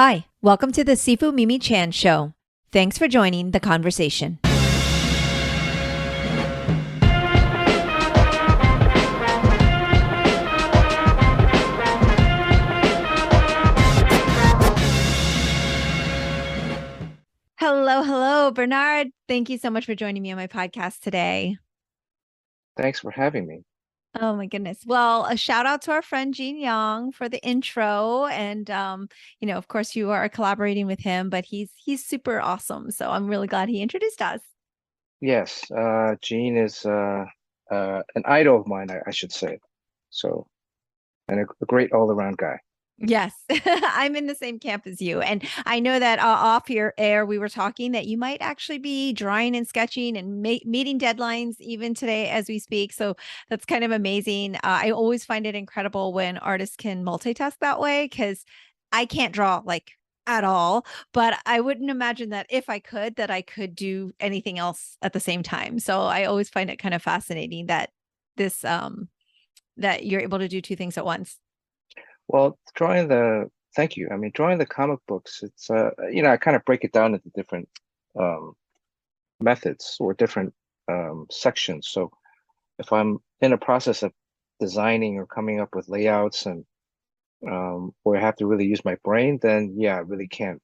Hi, welcome to the Sifu Mimi Chan Show. Thanks for joining the conversation. Hello, Bernard. Thank you so much for joining me on my podcast today. Thanks for having me. Oh my goodness. Well, a shout out to our friend Gene Yang for the intro. And of course you are collaborating with him, but he's super awesome. So I'm really glad he introduced us. Yes, Gene is an idol of mine, I should say. So, and a great all-around guy. Yes, I'm in the same camp as you. And I know that off your air, we were talking that you might actually be drawing and sketching and meeting deadlines even today as we speak. So that's kind of amazing. I always find it incredible when artists can multitask that way because I can't draw like at all, but I wouldn't imagine that if I could, that I could do anything else at the same time. So I always find it kind of fascinating that this, that you're able to do two things at once. Well, thank you. I mean, drawing the comic books, it's I kind of break it down into different um methods or different sections. So if I'm in a process of designing or coming up with layouts and where I have to really use my brain, then yeah, I really can't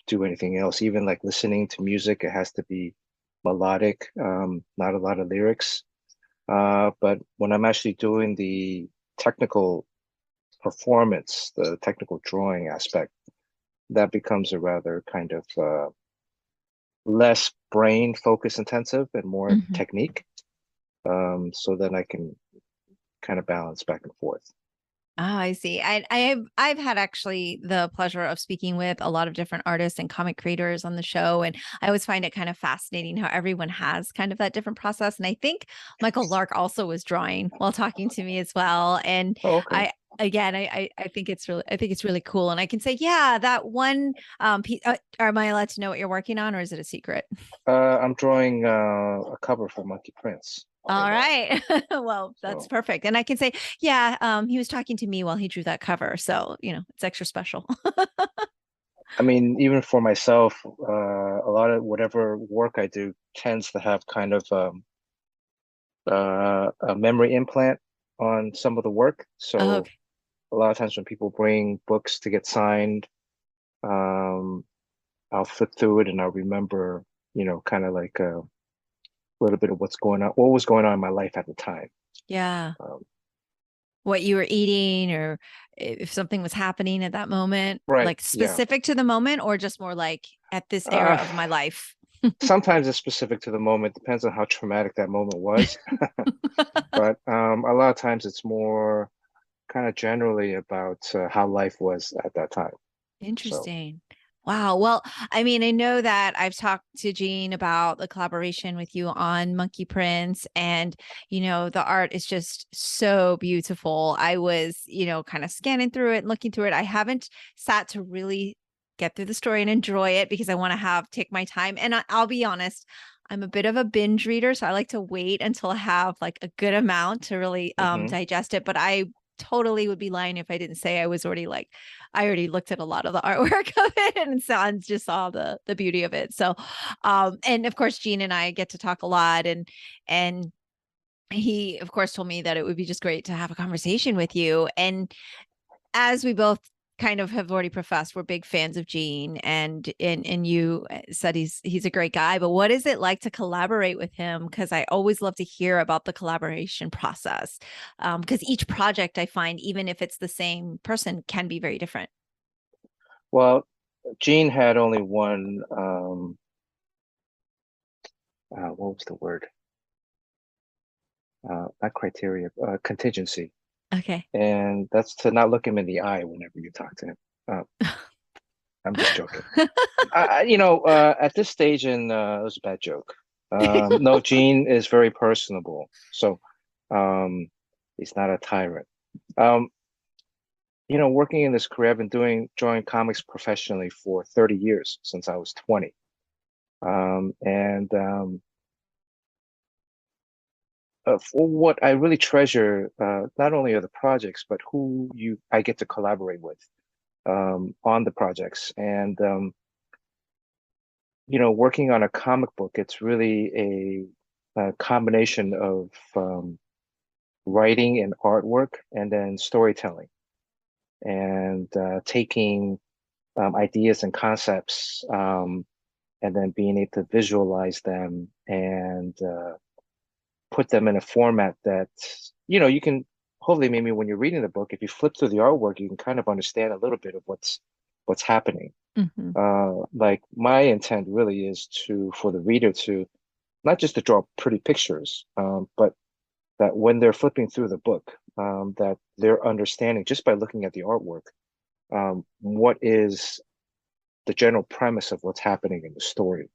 do anything else. Even like listening to music, it has to be melodic, not a lot of lyrics. But when I'm actually doing the technical performance, the technical drawing aspect, that becomes a rather kind of less brain focus intensive and more Mhm. technique. So then I can kind of balance back and forth. Oh, I see. I've had actually the pleasure of speaking with a lot of different artists and comic creators on the show, and I always find it kind of fascinating how everyone has kind of that different process. And I think Michael Lark also was drawing while talking to me as well. And Oh, okay. I again, I think it's really cool. And I can say, yeah, that one piece. Am I allowed to know what you're working on, or is it a secret? I'm drawing a cover for Monkey Prince right All now. right. Well, that's So, perfect. And I can say, yeah, he was talking to me while he drew that cover. So, it's extra special. I mean, even for myself, a lot of whatever work I do tends to have kind of a memory implant on some of the work. So Okay. a lot of times when people bring books to get signed, um, I'll flip through it and I'll remember, kind of like a little bit of what was going on in my life at the time. Yeah. Um, What you were eating or if something was happening at that moment, right. like Yeah. specific to the moment or just more like at this era Uh, of my life. Sometimes it's specific to the moment, depends on how traumatic that moment was. But a lot of times it's more kind of generally about how life was at that time. So, Interesting. Wow. Well, I mean, I know that I've talked to Gene about the collaboration with you on Monkey Prince, and the art is just so beautiful. I was, kind of scanning through it and looking through it. I haven't sat to really get through the story and enjoy it because I want to take my time. And I'll be honest, I'm a bit of a binge reader, so I like to wait until I have like a good amount to really mhm. digest it. But I totally would be lying if I didn't say I already looked at a lot of the artwork of it and just saw the beauty of it. So, and of course, Gene and I get to talk a lot, and he of course told me that it would be just great to have a conversation with you. And as we both kind of have already professed, we're big fans of Gene, and you said he's a great guy. But what is it like to collaborate with him? Because I always love to hear about the collaboration process. Because each project I find, even if it's the same person, can be very different. Well, Gene had only one, what was the word? Not criteria, contingency. Okay. And that's to not look him in the eye whenever you talk to him. Uh, I'm just joking. At this stage it was a bad joke. No, Gene is very personable. So, um, he's not a tyrant. Um, working in this career, I've been drawing comics professionally for 30 years since I was 20. And For what I really treasure, not only are the projects, but who I get to collaborate with. on the projects. And working on a comic book, it's really a combination of writing and artwork, and then storytelling, and taking ideas and concepts, and then being able to visualize them and put them in a format that you can hopefully, maybe when you're reading the book, if you flip through the artwork, you can kind of understand a little bit of what's happening. Hmm. Like my intent really is for the reader to not just to draw pretty pictures, but that when they're flipping through the book, that they're understanding just by looking at the artwork, what is the general premise of what's happening in the story.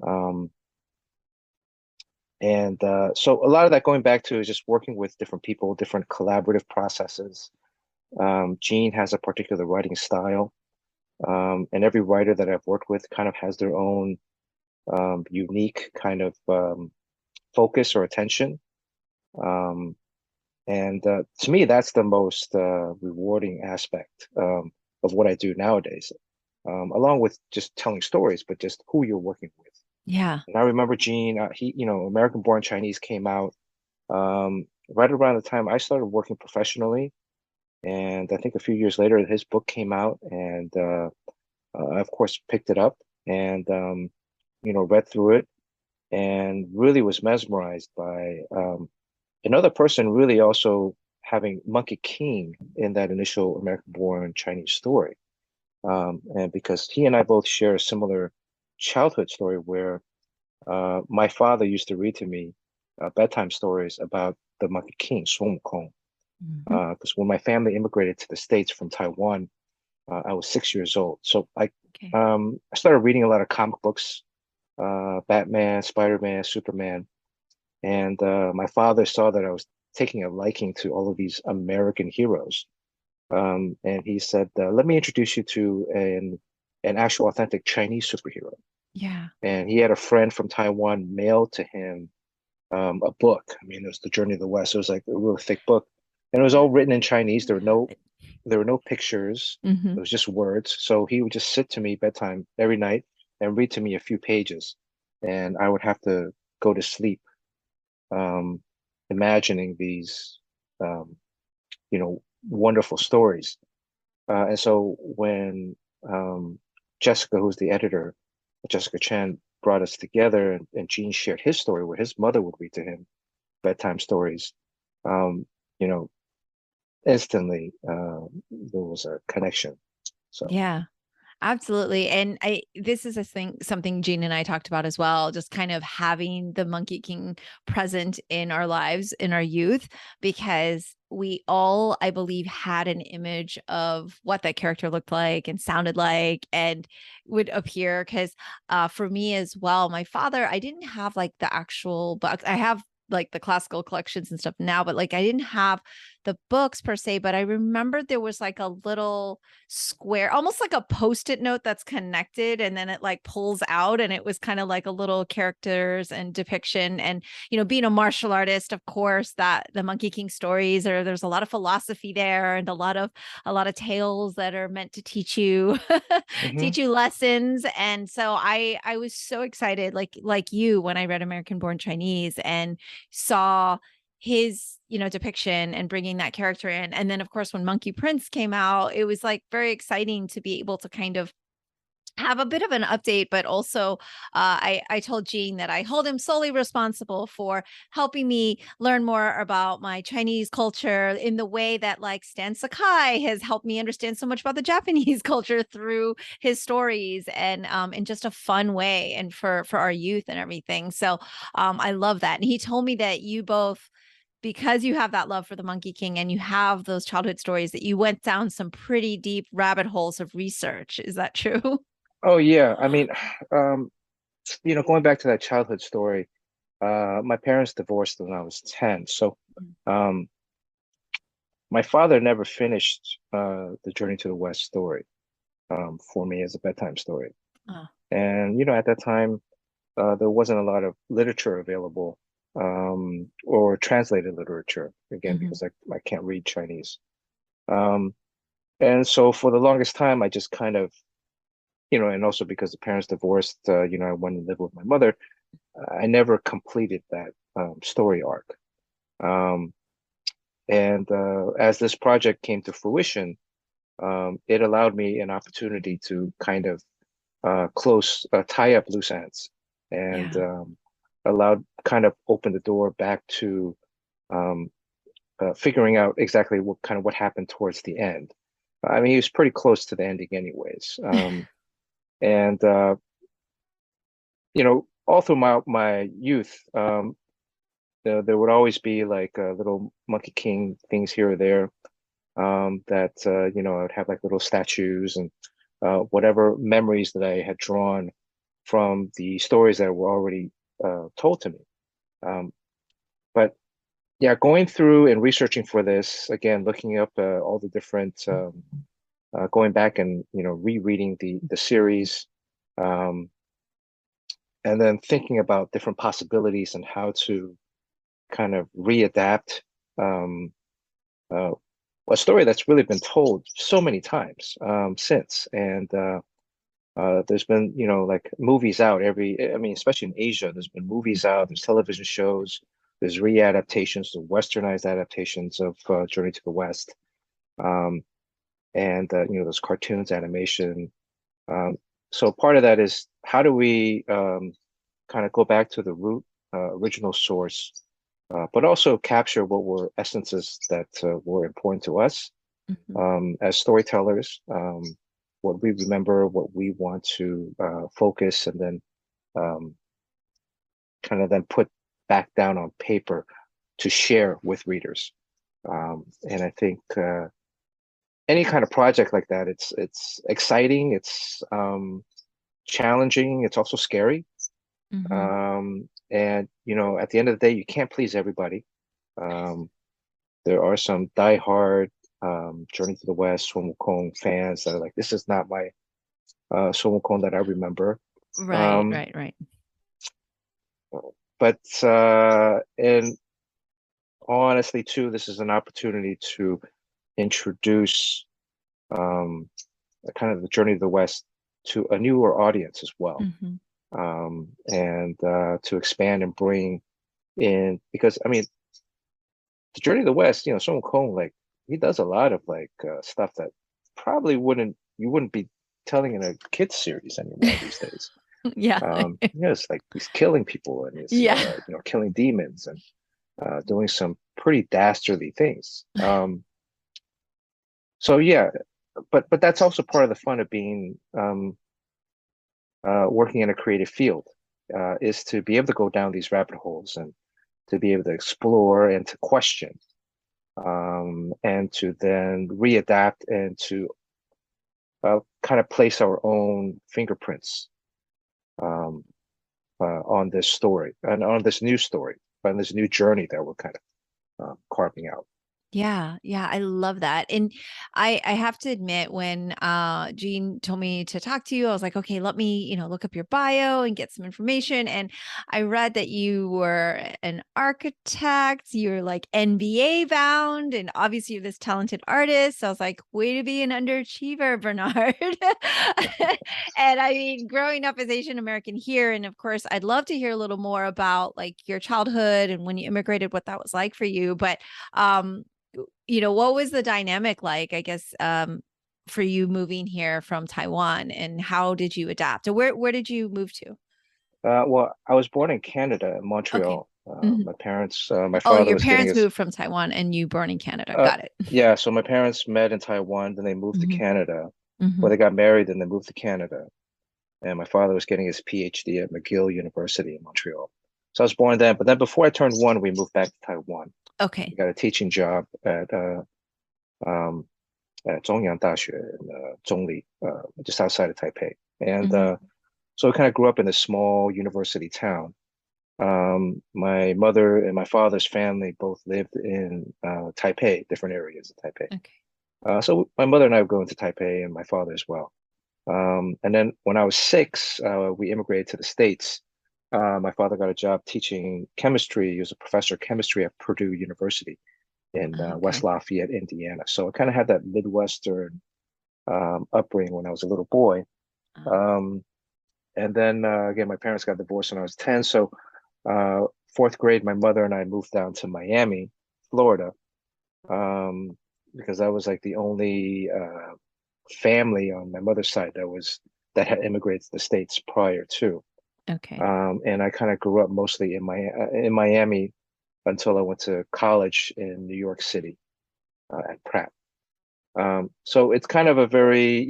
Um, and so a lot of that going back to is just working with different people, different collaborative processes. Gene has a particular writing style, and every writer that I've worked with kind of has their own unique kind of focus or attention. Um, and to me, that's the most rewarding aspect of what I do nowadays, along with just telling stories, but just who you're working with. Yeah. And I remember Gene, American Born Chinese came out right around the time I started working professionally. And I think a few years later, his book came out, and I, of course, picked it up and, read through it, and really was mesmerized by another person really also having Monkey King in that initial American-born Chinese story. And because he and I both share a similar childhood story where my father used to read to me bedtime stories about the Monkey King, Sun Wukong. Hmm. Because when my family immigrated to the States from Taiwan, I was 6 years old. So Okay. I started reading a lot of comic books, Batman, Spider-Man, Superman. And my father saw that I was taking a liking to all of these American heroes. And he said, let me introduce you to an actual authentic Chinese superhero. Yeah. And he had a friend from Taiwan mail to him a book. I mean, it was The Journey of the West. It was like a really thick book. And it was all written in Chinese. There were no pictures. Hmm. It was just words. So he would just sit to me bedtime every night and read to me a few pages. And I would have to go to sleep, um, imagining these, um, wonderful stories. And so when Jessica, who's the editor, Jessica Chan, brought us together, and Gene shared his story where his mother would read to him bedtime stories, um, you know, instantly there was a connection. So, Yeah. Absolutely. And this is a thing, something Gene and I talked about as well, just kind of having the Monkey King present in our lives, in our youth, because we all, I believe, had an image of what that character looked like and sounded like and would appear. Because for me as well, my father, I didn't have like the actual books. I have like the classical collections and stuff now, but like I didn't have the books per se, but I remember there was like a little square, almost like a post-it note that's connected and then it like pulls out, and it was kind of like a little characters and depiction. And being a martial artist, of course, that the Monkey King stories there's a lot of philosophy there, and a lot of tales that are meant to teach you mhm. teach you lessons. And so I was so excited, like you, when I read American Born Chinese and saw his depiction and bringing that character in. And then of course when Monkey Prince came out, it was like very exciting to be able to kind of have a bit of an update. But also I told Gene that I hold him solely responsible for helping me learn more about my Chinese culture in the way that like Stan Sakai has helped me understand so much about the Japanese culture through his stories, and in just a fun way, and for our youth and everything. So I love that. And he told me that you both, because you have that love for the Monkey King and you have those childhood stories, that you went down some pretty deep rabbit holes of research. Is that true? Oh yeah, I mean, um, going back to that childhood story, my parents divorced when I was 10. So, um, my father never finished the Journey to the West story for me as a bedtime story. Oh. And at that time, there wasn't a lot of literature available, or translated literature, again, Hmm. because I can't read Chinese. Um, And so for the longest time, I just kind of, and also because the parents divorced, I went and lived with my mother. I never completed that story arc. Um, and as this project came to fruition, it allowed me an opportunity to kind of tie up loose ends, and Yeah. allowed kind of open the door back to um, figuring out exactly what happened towards the end. I mean, he was pretty close to the ending, anyways. And all through my youth, there would always be like little Monkey King things here or there, that I would have like little statues and whatever memories that I had drawn from the stories that were already told to me. Um, but yeah, going through and researching for this again, looking up all the different, going back and rereading the series, um, and then thinking about different possibilities and how to kind of readapt um, uh, a story that's really been told so many times since. And there's been, like movies out I mean, especially in Asia, there's been movies out, there's television shows, there's readaptations, the westernized adaptations of Journey to the West. Um, and, those cartoons, animation. Um, so part of that is how do we kind of go back to the root, original source, but also capture what were essences that were important to us Mhm. as storytellers, what we remember, what we want to focus, and then um, kind of then put back down on paper to share with readers. And I think any kind of project like that, it's exciting, it's challenging, it's also scary. Mhm. And at the end of the day, you can't please everybody. Um, there are some diehard Journey to the West, Sun Wukong fans that are like, this is not my Sun Wukong that I remember. Right, Um, right, right. but and honestly, too, this is an opportunity to introduce kind of the Journey to the West to a newer audience as well, Mhm. and to expand and bring in, because I mean, the Journey to the West, Sun Wukong, like he does a lot of like stuff that probably you wouldn't be telling in a kids series anymore these days. Yeah. It's like he's killing people and he's Yeah. killing demons and doing some pretty dastardly things. So yeah, but that's also part of the fun of being working in a creative field, is to be able to go down these rabbit holes and to be able to explore and to question, and to then readapt and to kind of place our own fingerprints um, on this story and on this new story, on this new journey that we're kind of carving out. Yeah, yeah, I love that. And I have to admit when Gene told me to talk to you, I was like, okay, let me, look up your bio and get some information. And I read that you were an architect, you're like NBA bound, and obviously you're this talented artist. So I was like, way to be an underachiever, Bernard. And I mean, growing up as Asian American here, and of course, I'd love to hear a little more about like your childhood and when you immigrated, what that was like for you. But um what was the dynamic like, I guess, for you moving here from Taiwan, and how did you adapt? Or where did you move to? Well, I was born in Canada, in Okay. Montreal. Mhm. My Oh, father your was getting parents his, moved from Taiwan and you born in Canada. uh, Got it. yeah, so my parents met in Taiwan, then they moved to Mhm. Canada, where Mhm. they got married, and they moved to Canada. And my father was getting his PhD at McGill University in Montreal. So I was born then, but then before I turned one, we moved back to Taiwan. I Okay. got a teaching job um, at Zhongyang Daxue in Zhongli, just outside of Taipei. And Mhm. so I kind of grew up in a small university town. My mother and my father's family both lived in Taipei, different areas of Taipei. Okay. So my mother and I would go into Taipei, and my father as well. And then when I was 6, we immigrated to the States. My father got a job teaching chemistry. He was a professor of chemistry at Purdue University in West Okay. Lafayette, Indiana. So I kind of had that Midwestern upbringing when I was a little boy. Oh, Um, and then again, my parents got divorced when I was 10. So fourth grade, my mother and I moved down to Miami, Florida, um, because I was like the only family on my mother's side that had immigrated to the States prior to. okay. And I kind of grew up mostly in Miami until I went to college in New York City at Pratt. So it's kind of a very,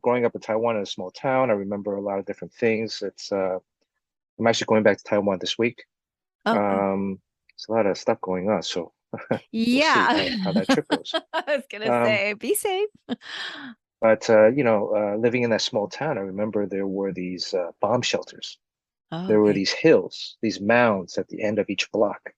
growing up in Taiwan in a small town, I remember a lot of different things. I'm actually going back to Taiwan this week. Oh, wow. There's a lot of stuff going on, so we'll see Yeah. how that trip goes. I was gonna Um, say, be safe. but living in that small town, I remember there were these bomb shelters. Oh, There were okay. these hills, these mounds at the end of each block.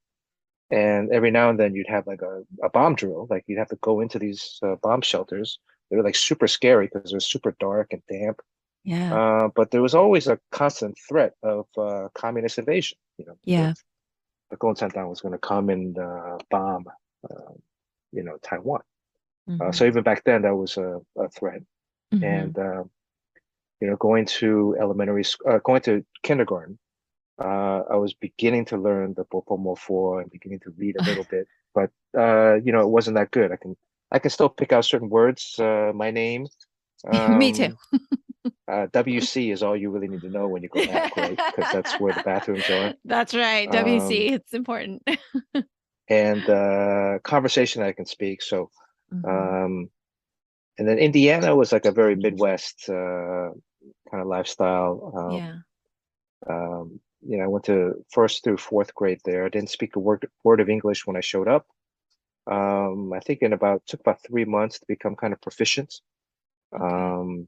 And every now and then you'd have like a bomb drill. Like you'd have to go into these bomb shelters. They were like super scary because it was super dark and damp. Yeah. But there was always a constant threat of communist invasion. Yeah. The Kuomintang was going to come and bomb, uh, Taiwan. So Hmm. even back then, that was a threat. Hmm. And going to going to kindergarten, I was beginning to learn the Bopomofo and beginning to read a little bit, but it wasn't that good. I can still pick out certain words. My name, Me too. um, WC is all you really need to know when you go back, right? Because that's where the bathrooms are. That's right. Um, WC, it's important. and conversation I can speak. So, Hmm. um, and then Indiana was like a very Midwest kind of lifestyle. Yeah. I went to first through fourth grade there. I didn't speak a word of English when I showed up. I think took about 3 months to become kind of proficient. Okay. Um,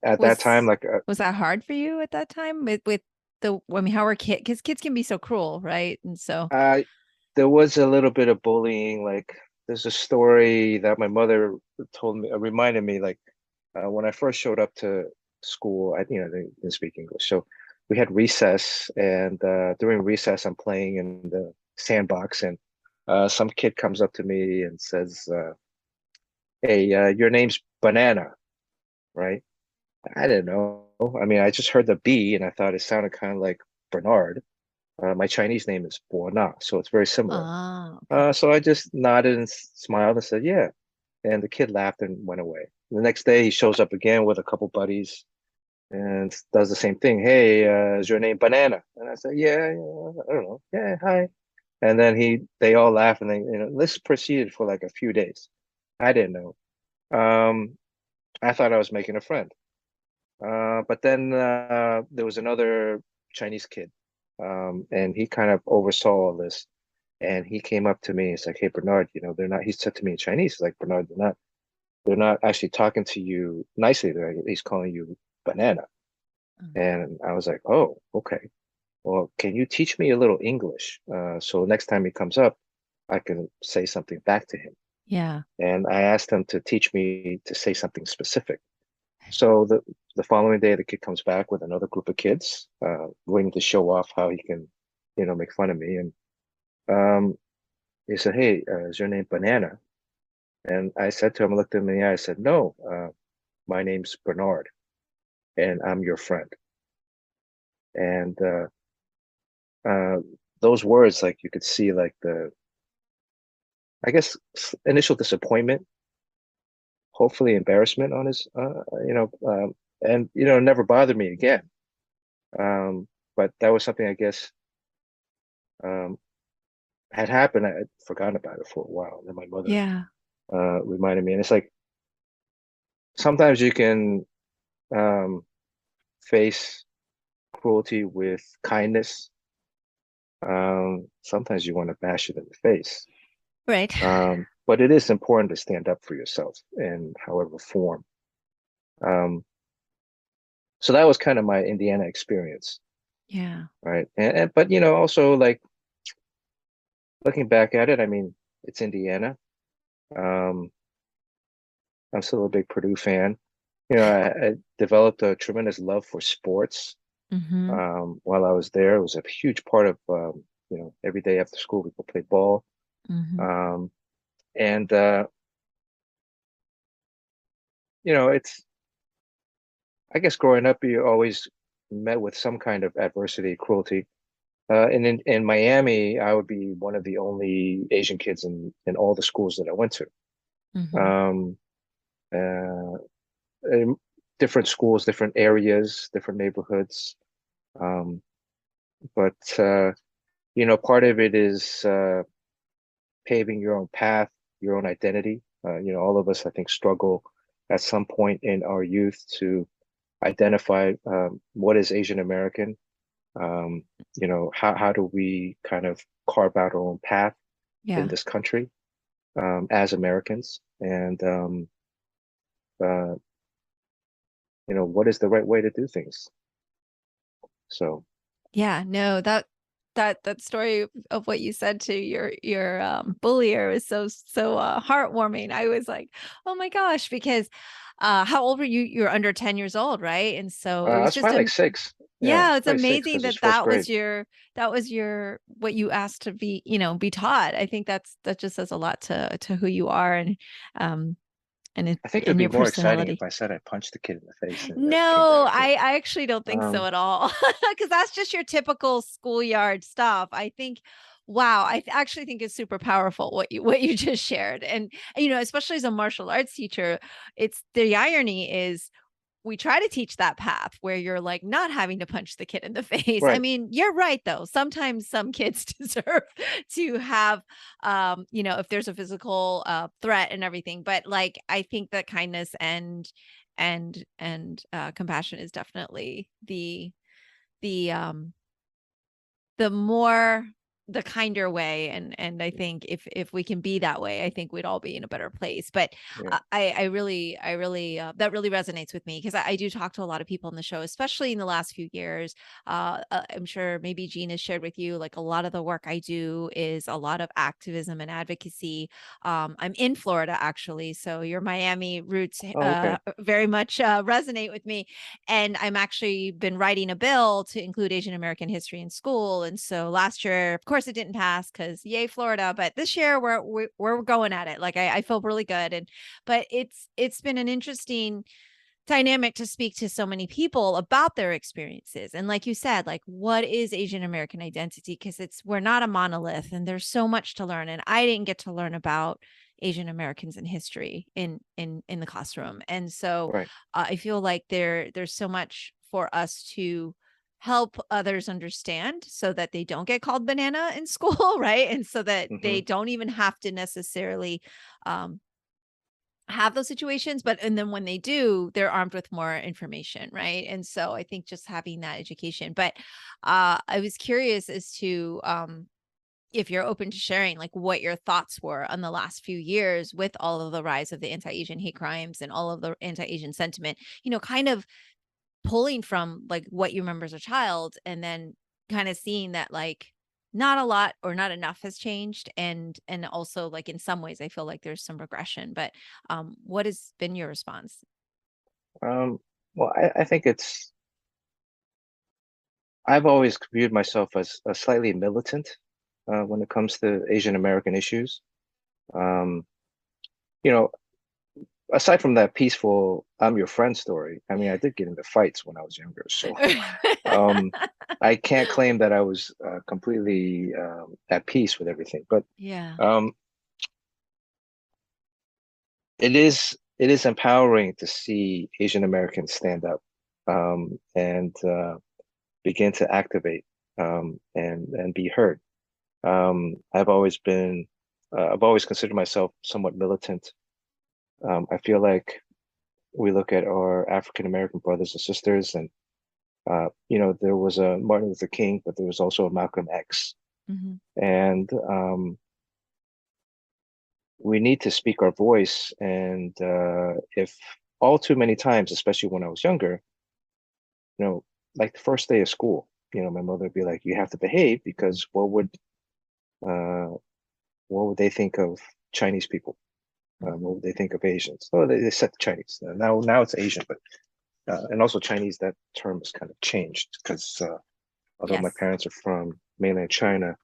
at that time, Was like was that hard for you at that time with the I mean, how are kids? Because kids can be so cruel, right? And so, I there was a little bit of bullying. Like there's a story that my mother told me, reminded me, like when I first showed up to school, they didn't speak English, so we had recess, and during recess, I'm playing in the sandbox, and some kid comes up to me and says, "Hey, your name's Banana, right?" I didn't know. I mean, I just heard the B, and I thought it sounded kind of like Bernard. My Chinese name is Bo Na, so it's very similar. okay. So I just nodded and smiled and said, "Yeah." And the kid laughed and went away. The next day, he shows up again with a couple buddies and does the same thing. Hey, is your name Banana? And I said, yeah, I don't know. Yeah, hi. And then they all laugh, and this proceeded for like a few days. I didn't know. Um, I thought I was making a friend. But then there was another Chinese kid, and he kind of oversaw all this. And he came up to me. He's like, "Hey, Bernard, they're not." He said to me in Chinese, like, "Bernard, they're not actually talking to you nicely. He's calling you banana." Mm. And I was like, "Oh, okay. Well, can you teach me a little English? So next time he comes up, I can say something back to him." Yeah. And I asked him to teach me to say something specific. So the following day, the kid comes back with another group of kids, waiting to show off how he can, make fun of me. And um, he said, "Hey, is your name Banana?" And I said to him, I looked him in the eye, I said, "No, my name's Bernard, and I'm your friend." And uh, those words, like you could see, like I guess, initial disappointment, hopefully embarrassment on his, and never bothered me again. Um, but that was something I guess um, had happened. I had forgotten about it for a while. And then my mother Yeah. reminded me, and it's like sometimes you can um, face cruelty with kindness. Sometimes you want to bash it in the face. Right. But it is important to stand up for yourself in however form. Um, so that was kind of my Indiana experience, Yeah. right? But also like looking back at it, I mean, it's Indiana. Um, I'm still a big Purdue fan. I developed a tremendous love for sports Hmm. while I was there. It was a huge part of every day after school we would play ball. Hmm. Um, and it's, I guess growing up, you always met with some kind of adversity, cruelty. And in Miami, I would be one of the only Asian kids in all the schools that I went to. Hmm. Um, uh, in different schools, different areas, different neighborhoods. Um, but part of it is paving your own path, your own identity. All of us, I think, struggle at some point in our youth to identify what is Asian American. Um, how do we kind of carve out our own path in Yeah. this country as Americans, and uh, what is the right way to do things? So, Yeah, no, that story of what you said to your bullier was so heartwarming. I was like, oh my gosh, because how old were you? You're under 10 years old, right? And so it I was was just probably like six. Yeah, yeah, it's probably six amazing because it's that first grade. that was your what you asked to be, be taught. I think that just says a lot to who you are um I think it would and be your more exciting if personality. I said I punched the kid in the face and never came No, back. I actually don't think so Um, at all. Because that's just your typical schoolyard stuff. I think, wow, actually think it's super powerful what you just shared. And especially as a martial arts teacher, it's the irony is we try to teach that path where you're like not having to punch the kid in the face. I right. mean, you're right though. Sometimes some kids deserve to have if there's a physical threat and everything, but like I think that kindness and compassion is definitely the the more the kinder way, and I think if we can be that way, I think we'd all be in a better place. But Yeah. I really that really resonates with me because I do talk to a lot of people in the show, especially in the last few years. I'm sure maybe Gene has shared with you, like a lot of the work I do is a lot of activism and advocacy. I'm in Florida actually, so your Miami roots Oh, okay. very much resonate with me, and I'm actually been writing a bill to include Asian American history in school. And so last year, of course, it didn't pass because yay Florida. But this year we're going at it. Like I feel really good. But it's been an interesting dynamic to speak to so many people about their experiences. And like you said, like what is Asian American identity? Because we're not a monolith, and there's so much to learn. And I didn't get to learn about Asian Americans in history in the classroom. And so Right. I feel like there's so much for us to help others understand so that they don't get called banana in school, right? And so that Hmm. they don't even have to necessarily um, have those situations, but and then when they do, they're armed with more information, right? And so I think just having that education. But I was curious as to if you're open to sharing like what your thoughts were on the last few years with all of the rise of the anti-Asian hate crimes and all of the anti-Asian sentiment, kind of pulling from like what you remember as a child and then kind of seeing that like not a lot or not enough has changed, and also like in some ways I feel like there's some regression. But what has been your response? Um, well, I think I've always viewed myself as a slightly militant when it comes to Asian American issues. Um, you know, aside from that peaceful "I'm your friend" story, I mean, I did get into fights when I was younger, so um, I can't claim that I was completely at peace with everything. But Yeah. um, it is empowering to see Asian Americans stand up and begin to activate and be heard. I've always considered myself somewhat militant. I feel like we look at our African American brothers and sisters, and there was a Martin Luther King, but there was also a Malcolm X, Hmm. and we need to speak our voice. And if all too many times, especially when I was younger, like the first day of school, my mother would be like, "You have to behave because uh, what would they think of Chinese people? What would they think of Asians?" Oh, they said Chinese. Now it's Asian, but and also Chinese. That term has kind of changed because although my Yes. parents are from mainland China,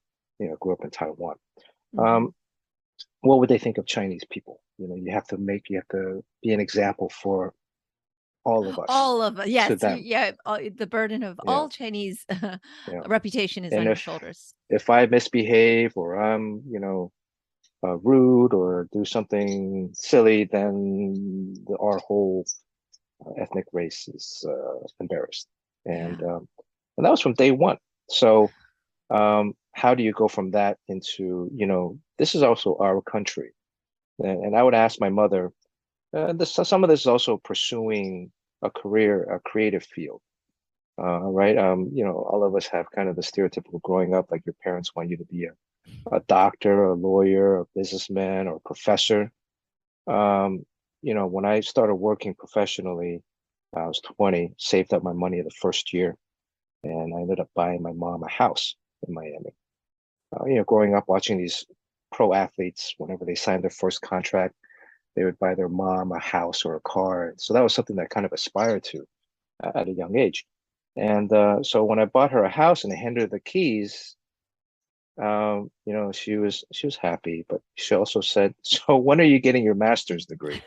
grew up in Taiwan. Hmm. Um, what would they think of Chinese people? You have to be an example for all of us All of to yes, them. yeah. The burden of Yeah, all Chinese yeah. reputation is And on your shoulders. if I misbehave or I'm, rude or do something silly, then our whole ethnic race is embarrassed. And Yeah. um, and that was from day one. So how do you go from that into, this is also our country. And I would ask my mother, some of this is also pursuing a career, a creative field. Right. All of us have kind of the stereotypical growing up, like your parents want you to be a doctor, a lawyer, a businessman, or a professor. Um, when I started working professionally, I was 20, saved up my money the first year, and I ended up buying my mom a house in Miami. Growing up watching these pro athletes, whenever they signed their first contract, they would buy their mom a house or a car. So that was something that I kind of aspired to at a young age. And so when I bought her a house and I handed her the keys, she was happy, but she also said, "So when are you getting your master's degree?"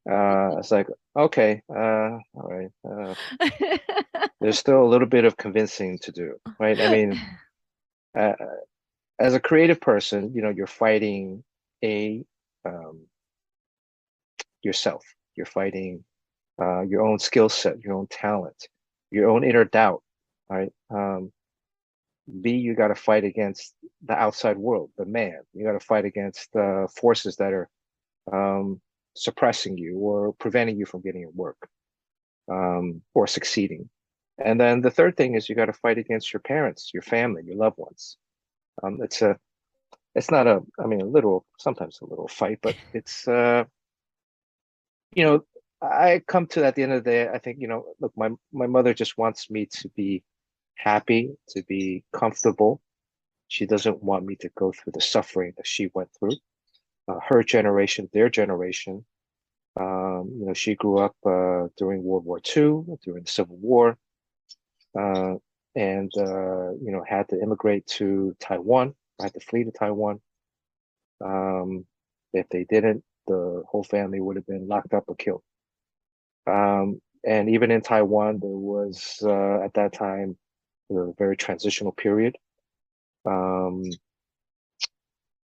It's like, okay, all right. There's still a little bit of convincing to do, right? I mean, uh, as a creative person, you're fighting a um, yourself. You're fighting your own skill set, your own talent, your own inner doubt, right? B, you got to fight against the outside world, the man. You got to fight against forces that are um, suppressing you or preventing you from getting your work or succeeding. And then the third thing is you got to fight against your parents, your family, your loved ones. It's not I mean, a literal, sometimes a little fight, but it's, you know, I come to at the end of the day, I think, look, my mother just wants me to be happy, to be comfortable. She doesn't want me to go through the suffering that she went through. Her generation, their generation, she grew up during World War II, during the Civil War, uh, and had to immigrate to Taiwan, had to flee to Taiwan. Um, if they didn't, the whole family would have been locked up or killed. And even in Taiwan, there was at that time a very transitional period. Um,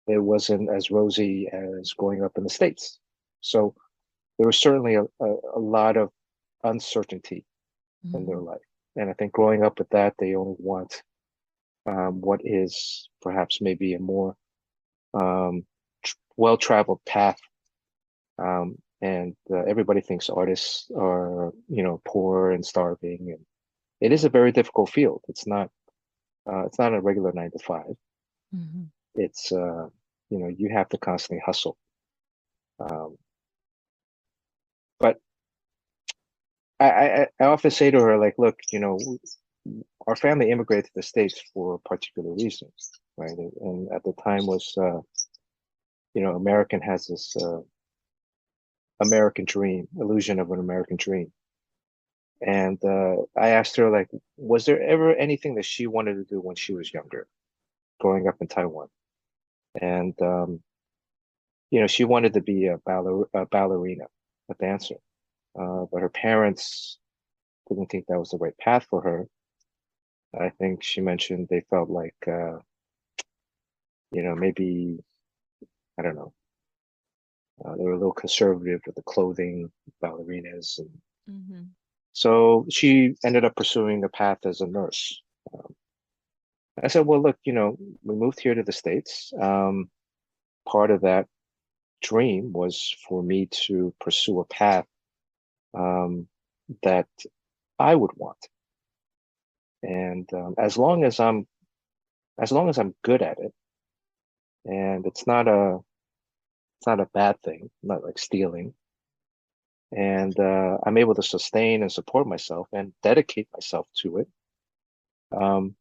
it wasn't as rosy as growing up in the States. So there was certainly a lot of uncertainty in their Mhm. life. And I think growing up with that, they only want what is perhaps maybe a more well-traveled path. And everybody thinks artists are, poor and starving, and it is a very difficult field. It's not a regular 9 to 5. Mhm. It's you have to constantly hustle. Um, but I often say to her, like, look, our family immigrated to the States for particular reasons, right? And at the time was, American has this American dream, illusion of an American dream. And I asked her, like, was there ever anything that she wanted to do when she was younger, growing up in Taiwan? And she wanted to be a ballerina, a dancer. But her parents didn't think that was the right path for her. I think she mentioned they felt like, maybe, I don't know, they were a little conservative with the clothing, ballerinas. And Mhm. so she ended up pursuing a path as a nurse. Um, I said, well, look, we moved here to the States. Part of that dream was for me to pursue a path um, that I would want. And as long as I'm good at it, and it's not a bad thing, not like stealing, and I'm able to sustain and support myself and dedicate myself to it. Um,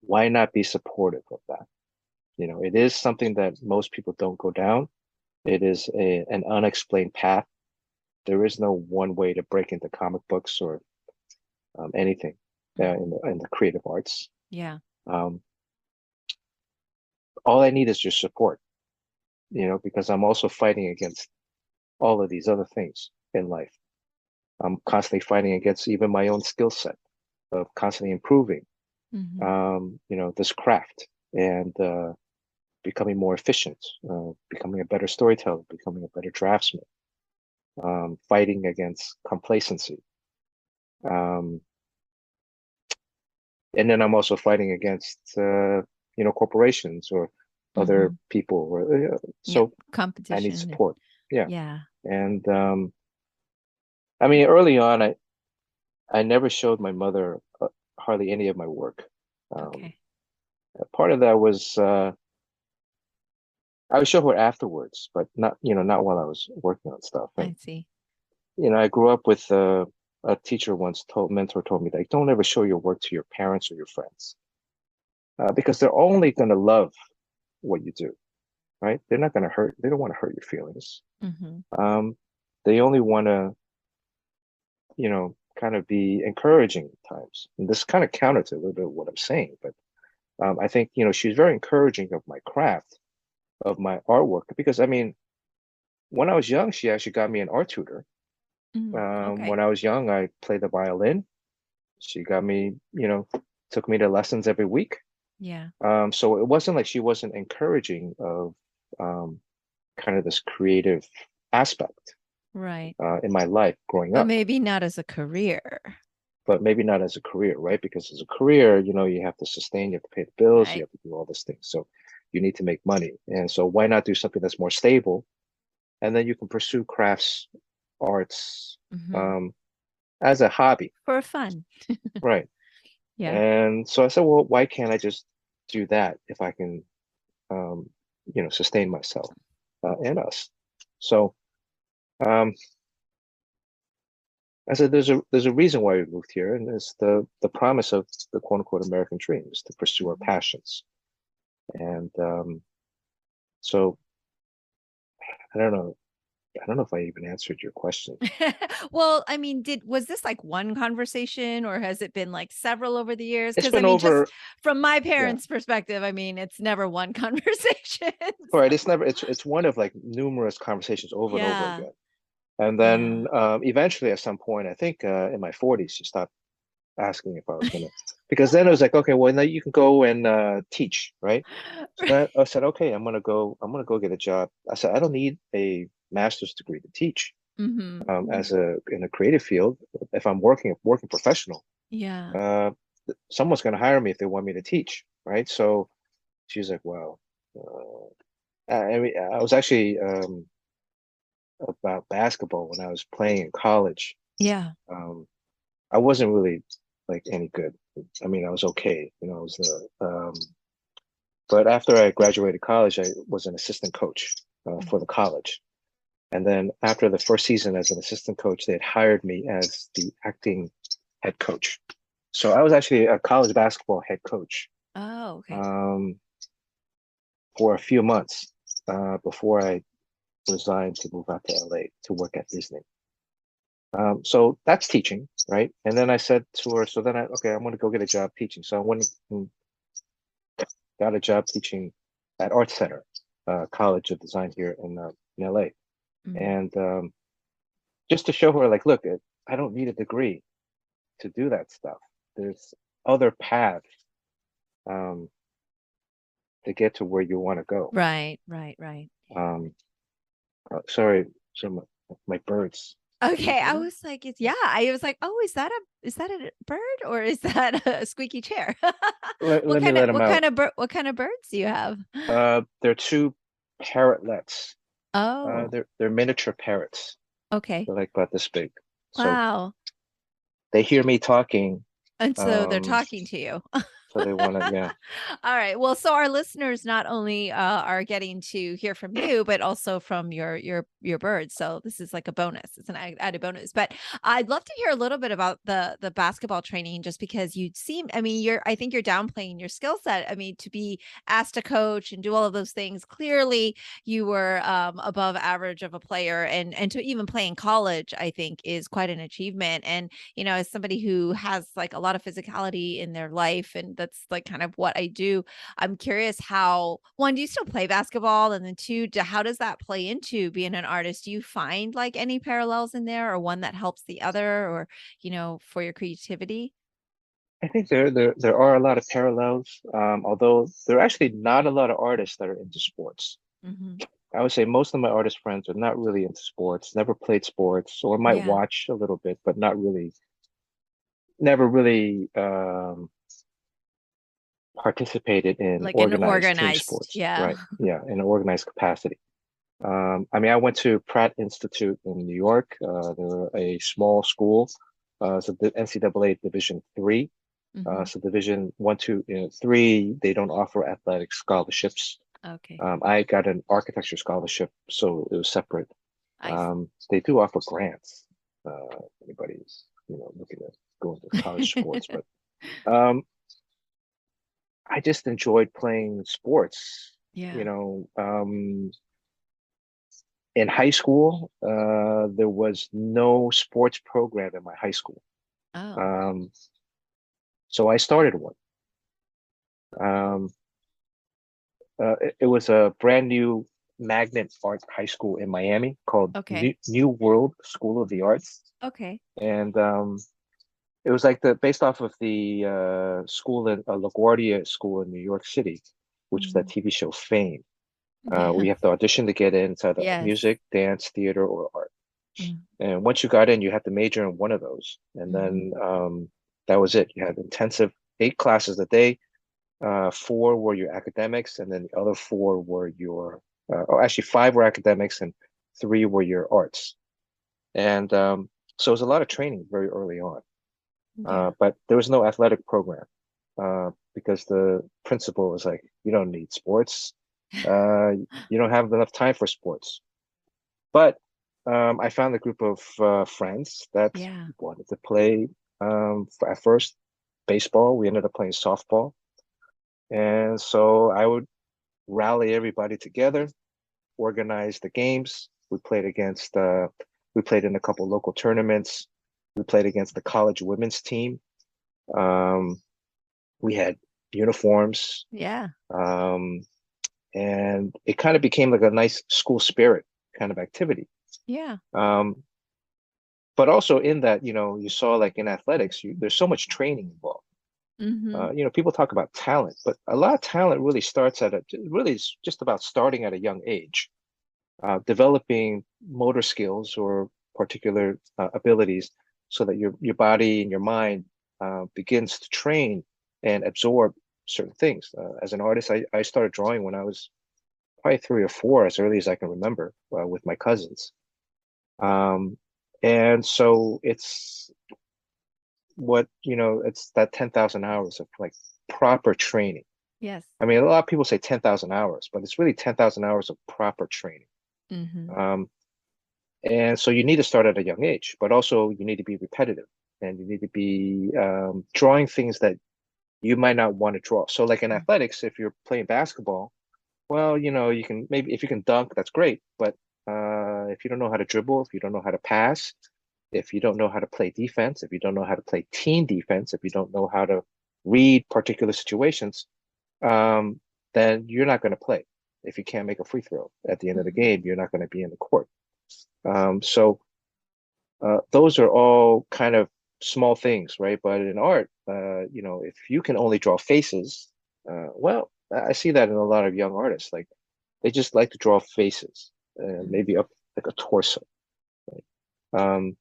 why not be supportive of that? It is something that most people don't go down. It is an unexplained path. There is no one way to break into comic books or anything Mhm. in the creative arts. Yeah. Um, all I need is your support, because I'm also fighting against all of these other things in life. I'm constantly fighting against even my own skill set of constantly improving, this craft and becoming more efficient, becoming a better storyteller, becoming a better draftsman, fighting against complacency. And then I'm also fighting against, corporations or other people. So I need competition. support. Yeah. Yeah. And I mean, early on, I never showed my mother hardly any of my work. Okay. Part of that was I would show her afterwards, but not while I was working on stuff. And I see. I grew up with a teacher mentor told me, like, don't ever show your work to your parents or your friends, because they're only going to love what you do, right? They're not going to hurt. They don't want to hurt your feelings. They only want to, kind of be encouraging at times. And this kind of counter to a little bit of what I'm saying, but I think, she's very encouraging of my craft, of my artwork, because I mean, when I was young, she actually got me an art tutor. Okay. When I was young, I played the violin. She got me, took me to lessons every week. Yeah. So it wasn't like she wasn't encouraging of kind of this creative aspect Right. in my life growing But up, maybe not as a career. but maybe not as a career, right? Because as a career, you have to sustain, you have to pay the bills, you Right. have to do all these things. So you need to make money. And so why not do something that's more stable? And then you can pursue crafts, arts, as a hobby. For fun. Right. Yeah. And so I said, well, why can't I just do that if I can, sustain myself and us? So I said, there's a reason why we moved here, and it's the promise of the quote unquote American dream is to pursue our passions. And so I don't know. I don't know if I even answered your question. Well, I mean, was this like one conversation or has it been like several over the years? It's Because I been mean, just over, from my yeah. parents' perspective, I mean, it's never one conversation. All right, So, it's one of like numerous conversations over and over yeah. again. And Yeah. then eventually at some point, I think in my 40s, she stopped asking if I was gonna, because then it was like, okay, well now you can go and teach, right? So then I said, okay, I'm gonna go get a job. I said, I don't need a master's degree to teach. As in a creative field, if I'm working professional, Yeah. uh, someone's gonna hire me if they want me to teach, right? So she's like, well, I mean, I was actually about basketball when I was playing in college. Yeah. I wasn't really like any good. I mean, I was okay, I was but after I graduated college, I was an assistant coach for the college. And then after the first season as an assistant coach, they had hired me as the acting head coach. So I was actually a college basketball head coach Oh, okay. for a few months before I resigned to move out to LA to work at Disney. So that's teaching, right? And then I said to her, so then okay, I'm going to go get a job teaching. So I went and got a job teaching at Art Center, College of Design here in LA. And just to show her, like, look, I don't need a degree to do that stuff. There's other paths um, to get to where you want to go. Right. Right. Right. Sorry, so my birds. Okay, I was like, yeah. I was like, oh, is that a bird or is that a squeaky chair? Let me let them out. What kind of birds do you have? They're two parrotlets. Oh, They're miniature parrots. okay. They're like about this big. So Wow. they hear me talking. And so they're Um, talking to you. so they want to, yeah. All right. Well, so our listeners not only are getting to hear from you, but also from your birds. So this is like a bonus. It's an added bonus. But I'd love to hear a little bit about the basketball training, just because you seem. I mean, I think you're downplaying your skill set. I mean, to be asked to coach and do all of those things, clearly you were above average of a player, and to even play in college, I think is quite an achievement. And as somebody who has like a lot of physicality in their life and that's like kind of what I do. I'm curious how, one, do you still play basketball? And then two, how does that play into being an artist? Do you find like any parallels in there, or one that helps the other, or, for your creativity? I think there are a lot of parallels, although there are actually not a lot of artists that are into sports. Hmm. I would say most of my artist friends are not really into sports, never played sports, or might Yeah. watch a little bit, but not really, never really participated in Like an organized team organized. sports, Yeah. right? Yeah, in an organized capacity. I mean, I went to Pratt Institute in New York. They're a small school, so the NCAA Division III. Hmm. So Division I, II, III, they don't offer athletic scholarships. Okay. I got an architecture scholarship, so it was separate. I see. They do offer grants. Anybody's looking at going to college sports, but um, I just enjoyed playing sports. Yeah. You know, in high school, there was no sports program in my high school. Oh, Um, so I started one. Um, it was a brand new magnet art high school in Miami called okay. New World School of the Arts. Okay. And it was like based off of the school in LaGuardia School in New York City, which is that Mhm. TV show Fame. Yeah. We have to audition to get in. It's either Yes. music, dance, theater, or art. Mm. And once you got in, you had to major in one of those. And Mhm. then that was it. You had intensive 8 classes a day. Four were your academics, and then the other four were your, oh, actually, five were academics and three were your arts. And so it was a lot of training very early on. Yeah. But there was no athletic program because the principal was like, you don't need sports. Uh, you don't have enough time for sports. But I found a group of friends that Yeah. wanted to play at first baseball. We ended up playing softball. And so I would rally everybody together, organize the games. We played in a couple local tournaments. We played against the college women's team. Um, we had uniforms, Yeah. um, and it kind of became like a nice school spirit kind of activity. Yeah. Um, but also in that, you saw like in athletics, there's so much training involved. Mhm. People talk about talent, but a lot of talent really starts really is just about starting at a young age, developing motor skills or particular abilities so that your body and your mind begins to train and absorb certain things. As an artist, I started drawing when I was probably 3 or 4, as early as I can remember, with my cousins. Um, and so it's that 10,000 hours of like proper training. Yes. I mean, a lot of people say 10,000 hours, but it's really 10,000 hours of proper training. Mhm. Um, and so you need to start at a young age, but also you need to be repetitive and you need to be drawing things that you might not want to draw. So, like in Mm. athletics, if you're playing basketball, well, you can maybe if you can dunk, that's great. But if you don't know how to dribble, if you don't know how to pass, if you don't know how to play defense, if you don't know how to play team defense, if you don't know how to read particular situations, um, then you're not going to play. If you can't make a free throw at the end of the Mhm. game, you're not going to be in the court. So those are all kind of small things, right? But in art, if you can only draw faces, well, I see that in a lot of young artists. Like they just like to draw faces, Mhm. maybe up like a torso, right?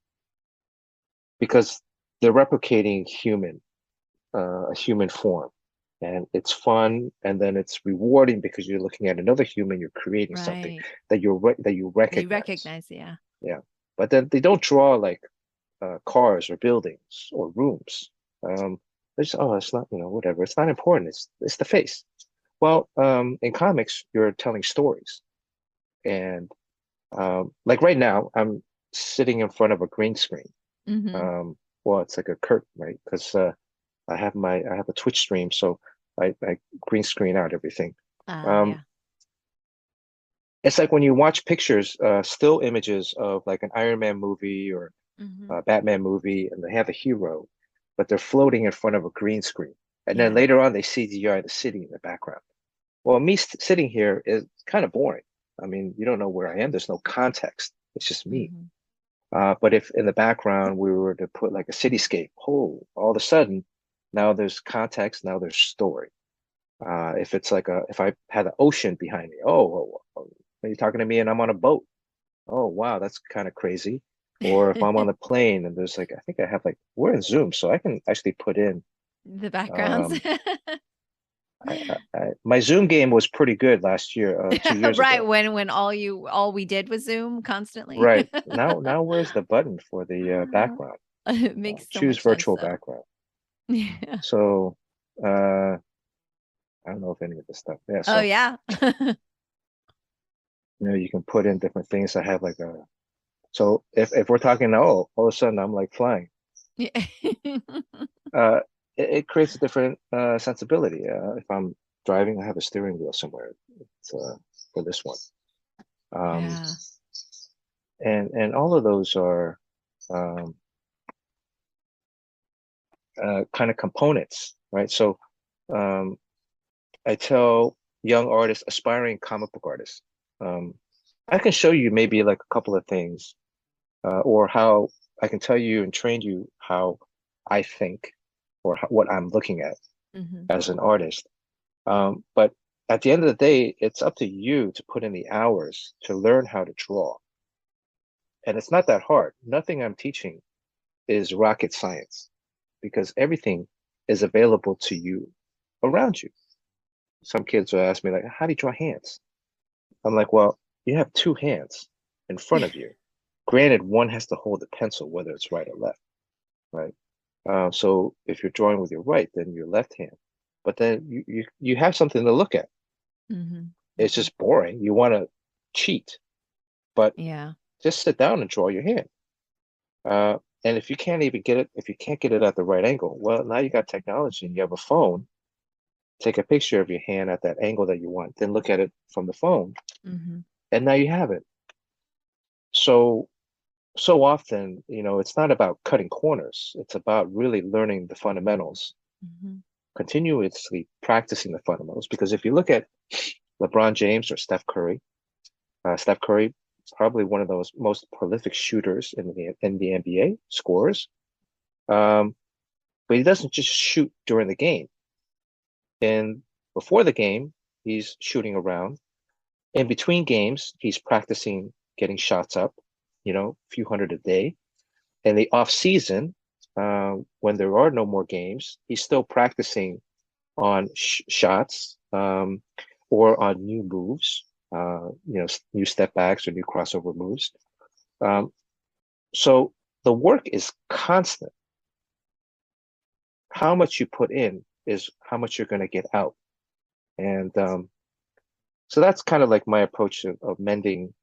Because they're replicating a human form, and it's fun, and then it's rewarding because you're looking at another human, you're creating something Right. that you You recognize. recognize, yeah. Yeah, but then they don't draw like cars or buildings or rooms. It's oh, it's not whatever. It's not important. It's the face. Well, in comics, you're telling stories, and like right now, I'm sitting in front of a green screen. Mhm. Well, it's like a curtain, right? Because I have a Twitch stream, so I green screen out everything. Um, Yeah. it's like when you watch pictures, still images of like an Iron Man movie or Mhm. a Batman movie, and they have a hero, but they're floating in front of a green screen. And then Yeah. later on, they CGI the city in the background. Well, me sitting here is kind of boring. I mean, you don't know where I am. There's no context. It's just me. Hmm. But if in the background we were to put like a cityscape, oh, all of a sudden, now there's context, now there's story. If it's like if I had the ocean behind me, are you talking to me and I'm on a boat? Oh, wow, that's kind of crazy. Or if I'm on the plane and there's like, I think I have like, we're in Zoom, so I can actually put in, The backgrounds. um, my Zoom game was pretty good last year, 2 years Right. ago. When all we did was Zoom constantly. Right. Now where's the button for the background? It makes so Choose much sense virtual though. background. Yeah. So, I don't know if any of this stuff. Yeah. Oh So, yeah. you can put in different things. I have like so if we're talking, oh, all of a sudden I'm like flying, Yeah. uh, it creates a different sensibility. If I'm driving, I have a steering wheel somewhere. It's, for this one. Um, Yeah. and all of those are um, kind of components, right? So um, I tell young artists, aspiring comic book artists, um, I can show you maybe like a couple of things, or how I can tell you and train you how I think, or what I'm looking at Hmm. as an artist. But at the end of the day, it's up to you to put in the hours to learn how to draw. And it's not that hard. Nothing I'm teaching is rocket science because everything is available to you around you. Some kids will ask me, like, how do you draw hands? I'm like, well, you have two hands in front of you. Granted, one has to hold the pencil, whether it's right or left, right? So if you're drawing with your right, then your left hand. But then you have something to look at. Hmm. It's Hmm. just boring. You want to cheat, but Yeah. just sit down and draw your hand. And if you can't even get it, if you can't get it at the right angle, well, now you got technology and you have a phone. Take a picture of your hand at that angle that you want, then look at it from the phone, Hmm. and now you have it. So so often, it's not about cutting corners. It's about really learning the fundamentals, Hmm. continuously practicing the fundamentals. Because if you look at LeBron James or Steph Curry, probably one of those most prolific shooters in the NBA, scorers. Um, but he doesn't just shoot during the game. And before the game, he's shooting around. In between games, he's practicing getting shots up, a few hundred a day. In the off season, when there are no more games, he's still practicing on shots, or on new moves, new step backs or new crossover moves. Um, so the work is constant. How much you put in is how much you're going to get out. And so that's kind of like my approach of mending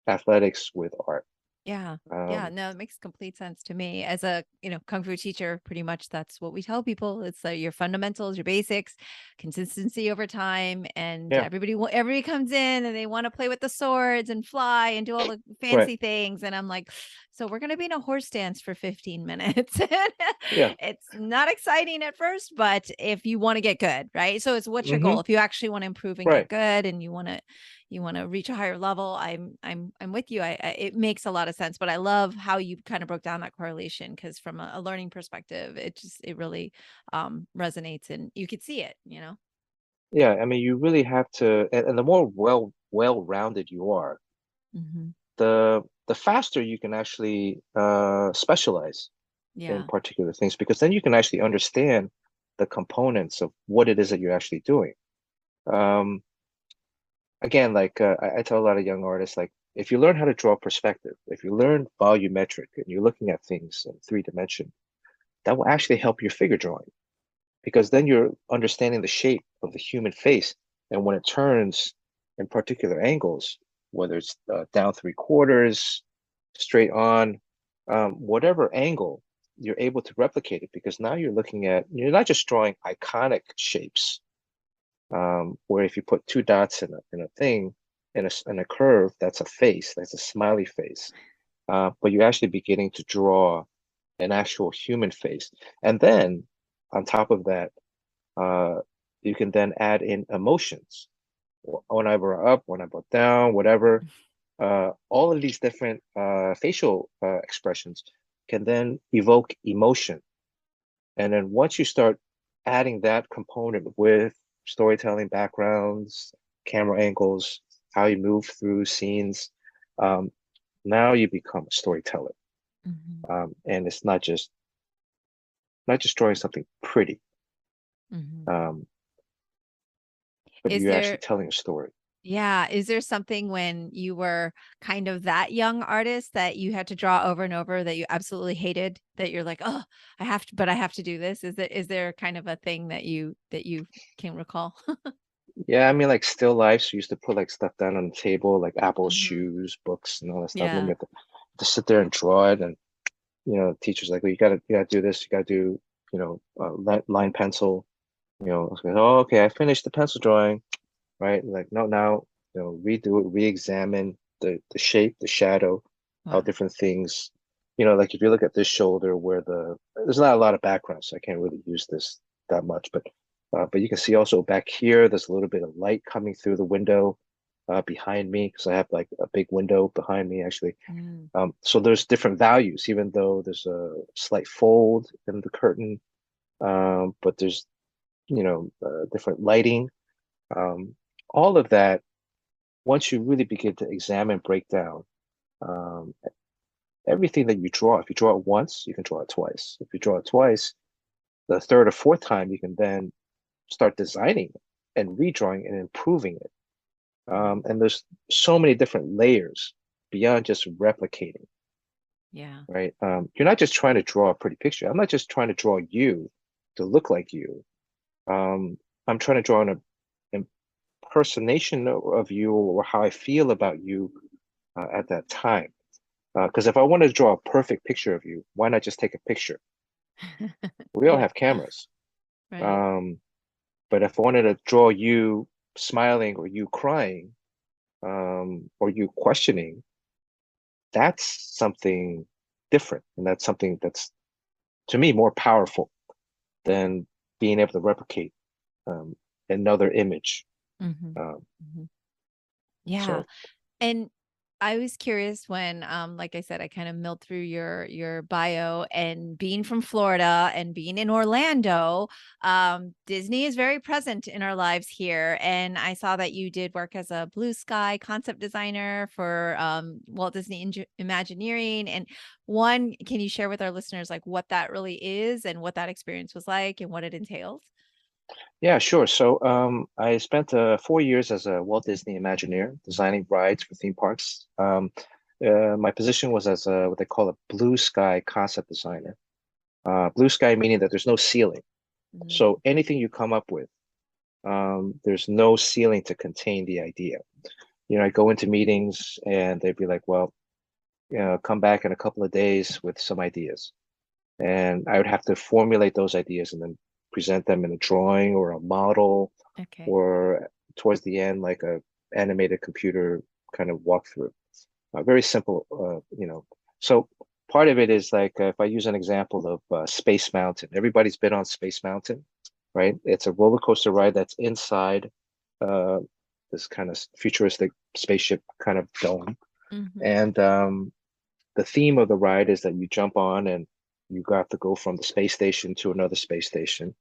athletics with art. Yeah. Yeah. Um, No, it makes complete sense to me. As a, kung fu teacher, pretty much that's what we tell people. It's your fundamentals, your basics, consistency over time. And yeah, everybody comes in and they want to play with the swords and fly and do all the right. fancy things. And I'm like, so we're going to be in a horse dance for 15 minutes. And Yeah. it's not exciting at first, but if you want to get good, right? So it's what's your Hmm. goal? If you actually want to improve and get Right. good and you want to reach a higher level, I'm with you. It makes a lot of sense, but I love how you kind of broke down that correlation, because from a learning perspective, it really resonates and you could see it. Yeah. I mean, you really have to, and the more well-rounded you are, Hmm. the faster you can actually specialize in Yeah. particular things, because then you can actually understand the components of what it is that you're actually doing. Um, Again, like I tell a lot of young artists, like if you learn how to draw perspective, if you learn volumetric and you're looking at things in 3 dimension, that will actually help your figure drawing, because then you're understanding the shape of the human face. And when it turns in particular angles, whether it's down 3/4, straight on, whatever angle, you're able to replicate it, because now you're not just drawing iconic shapes, where if you put two dots in a thing, in a curve, that's a face, that's a smiley face. But you're actually beginning to draw an actual human face. And then on top of that, you can then add in emotions. When I brought up, when I brought down, whatever. All of these different facial expressions can then evoke emotion. And then once you start adding that component with storytelling backgrounds, camera angles, how you move through scenes, um, now you become a storyteller. Mhm. And it's not just drawing something pretty, Mhm. um, but Is you're actually there, telling a story. yeah, is there something when you were kind of that young artist that you had to draw over and over that you absolutely hated, that you're like, oh, I have to, but I have to do this? Is there kind of a thing that you can recall? Yeah, I mean, like still lifes, we used to put like stuff down on the table, like apples, Mhm. shoes, books, and all that stuff. And then we Yeah. have to sit there and draw it. And teacher's like, well, you gotta do this, you gotta do, line pencil. I was like, oh, okay, I finished the pencil drawing, right? Like, no, now, redo it, re-examine the shape, the shadow, how Wow. different things, like if you look at this shoulder where there's not a lot of background, so I can't really use this that much, but you can see also back here, there's a little bit of light coming through the window behind me because I have like a big window behind me actually. Mm. So there's different values, even though there's a slight fold in the curtain, but there's different lighting. Um, all of that, once you really begin to examine, break down um, everything that you draw. If you draw it once, you can draw it twice. If you draw it twice, the third or fourth time, you can then start designing it and redrawing and improving it. Mhm. And there's so many different layers beyond just replicating, Yeah. right? You're not just trying to draw a pretty picture. I'm not just trying to draw you to look like you. I'm trying to draw an impersonation of you or how I feel about you at that time. Because if I wanted to draw a perfect picture of you, why not just take a picture? We all Yeah. have cameras. Right. Um, but if I wanted to draw you smiling or you crying or you questioning, that's something different. And that's something that's, to me, more powerful Mhm. than being able to replicate um, another image. Mhm. Um, Mhm. Yeah. so And I was curious when, like I said, I kind of milled through your bio, and being from Florida and being in Orlando, Disney is very present in our lives here. And I saw that you did work as a blue sky concept designer for Walt Disney Imagineering. And one, can you share with our listeners like what that really is and what that experience was like and what it entails? yeah, sure. So I spent 4 years as a Walt Disney Imagineer designing rides for theme parks. My position was as a what they call a blue sky concept designer. Blue sky meaning that there's no ceiling. Mm. So anything you come up with, there's no ceiling to contain the idea. I go into meetings and they'd be like, well, come back in a couple of days with some ideas. And I would have to formulate those ideas and then present them in a drawing or a model Okay. or towards the end, like a animated computer kind of walkthrough. Very simple, So part of it is like if I use an example of Space Mountain, everybody's been on Space Mountain, right? It's a roller coaster ride that's inside uh, this kind of futuristic spaceship kind of dome. Hmm. And the theme of the ride is that you jump on and you got to go from the space station to another space station.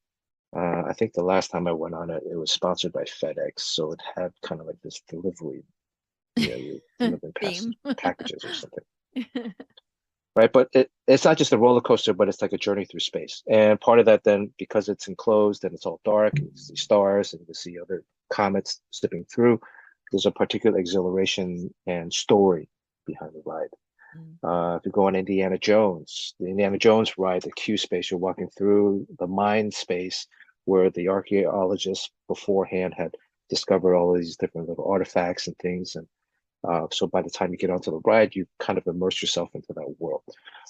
I think the last time I went on it, it was sponsored by FedEx, so it had kind of like this delivery, you're delivering Theme. packages or something, right? But it's not just a roller coaster, but it's like a journey through space. And part of that, then, because it's enclosed and it's all dark, and you can see stars and you can see other comets zipping through, there's a particular exhilaration and story behind the ride. Mm. If you go on Indiana Jones, the Indiana Jones ride, the Q space, you're walking through the mind space where the archaeologists beforehand had discovered all of these different little artifacts and things. And so by the time you get onto the ride, you kind of immerse yourself into that world.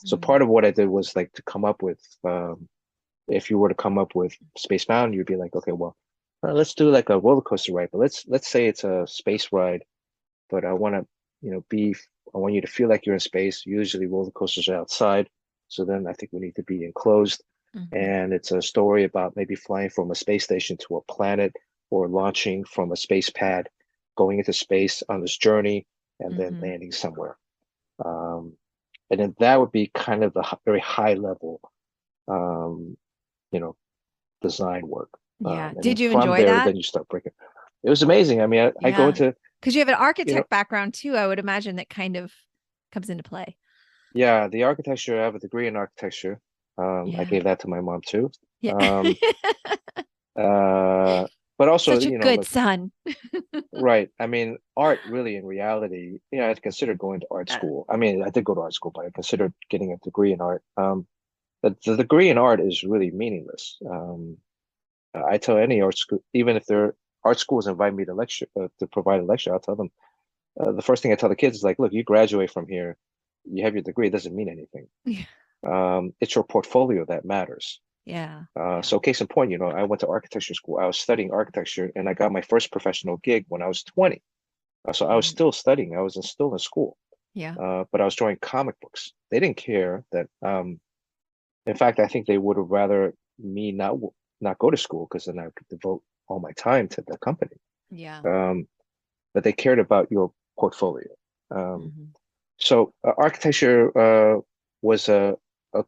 So Mm. part of what I did was like to come up with, if you were to come up with Space Mountain, you'd be like, okay, well, let's do like a roller coaster ride, but let's say it's a space ride, but I want to, I want you to feel like you're in space. Usually roller coasters are outside. So then I think we need to be enclosed. Mm-hmm. And it's a story about maybe flying from a space station to a planet or launching from a space pad, going into space on this journey, and then Mm-hmm. landing somewhere. Um, and then that would be kind of the very high level, um, you know, design work. Yeah. And then Did you from enjoy there, that? then you start breaking. It was amazing. I mean, I go Yeah. into, Because you have an you know, architect background too, I would imagine that kind of comes into play. yeah, the architecture, I have a degree in architecture. I Yeah. gave that to my mom too. Yeah. Um, uh, but also, Such a you know, good like, son. right. I mean, art really in reality, I considered going to art Uh, school. I mean, I did go to art school, but I considered getting a degree in art. The degree in art is really meaningless. I tell any art school, even if their art schools invite me to lecture, to provide a lecture, I'll tell them, the first thing I tell the kids is like, look, you graduate from here, you have your degree, it doesn't mean anything. yeah. It's your portfolio that matters. Yeah. So case in point, I went to architecture school. I was studying architecture and I got my first professional gig when I was 20. So I was Mhm. still studying. I was still in school, Yeah. but I was drawing comic books. They didn't care that. In fact, I think they would have rather me not go to school because then I could devote all my time to the company. Yeah. Um, but they cared about your portfolio. Um, Hmm. so architecture was a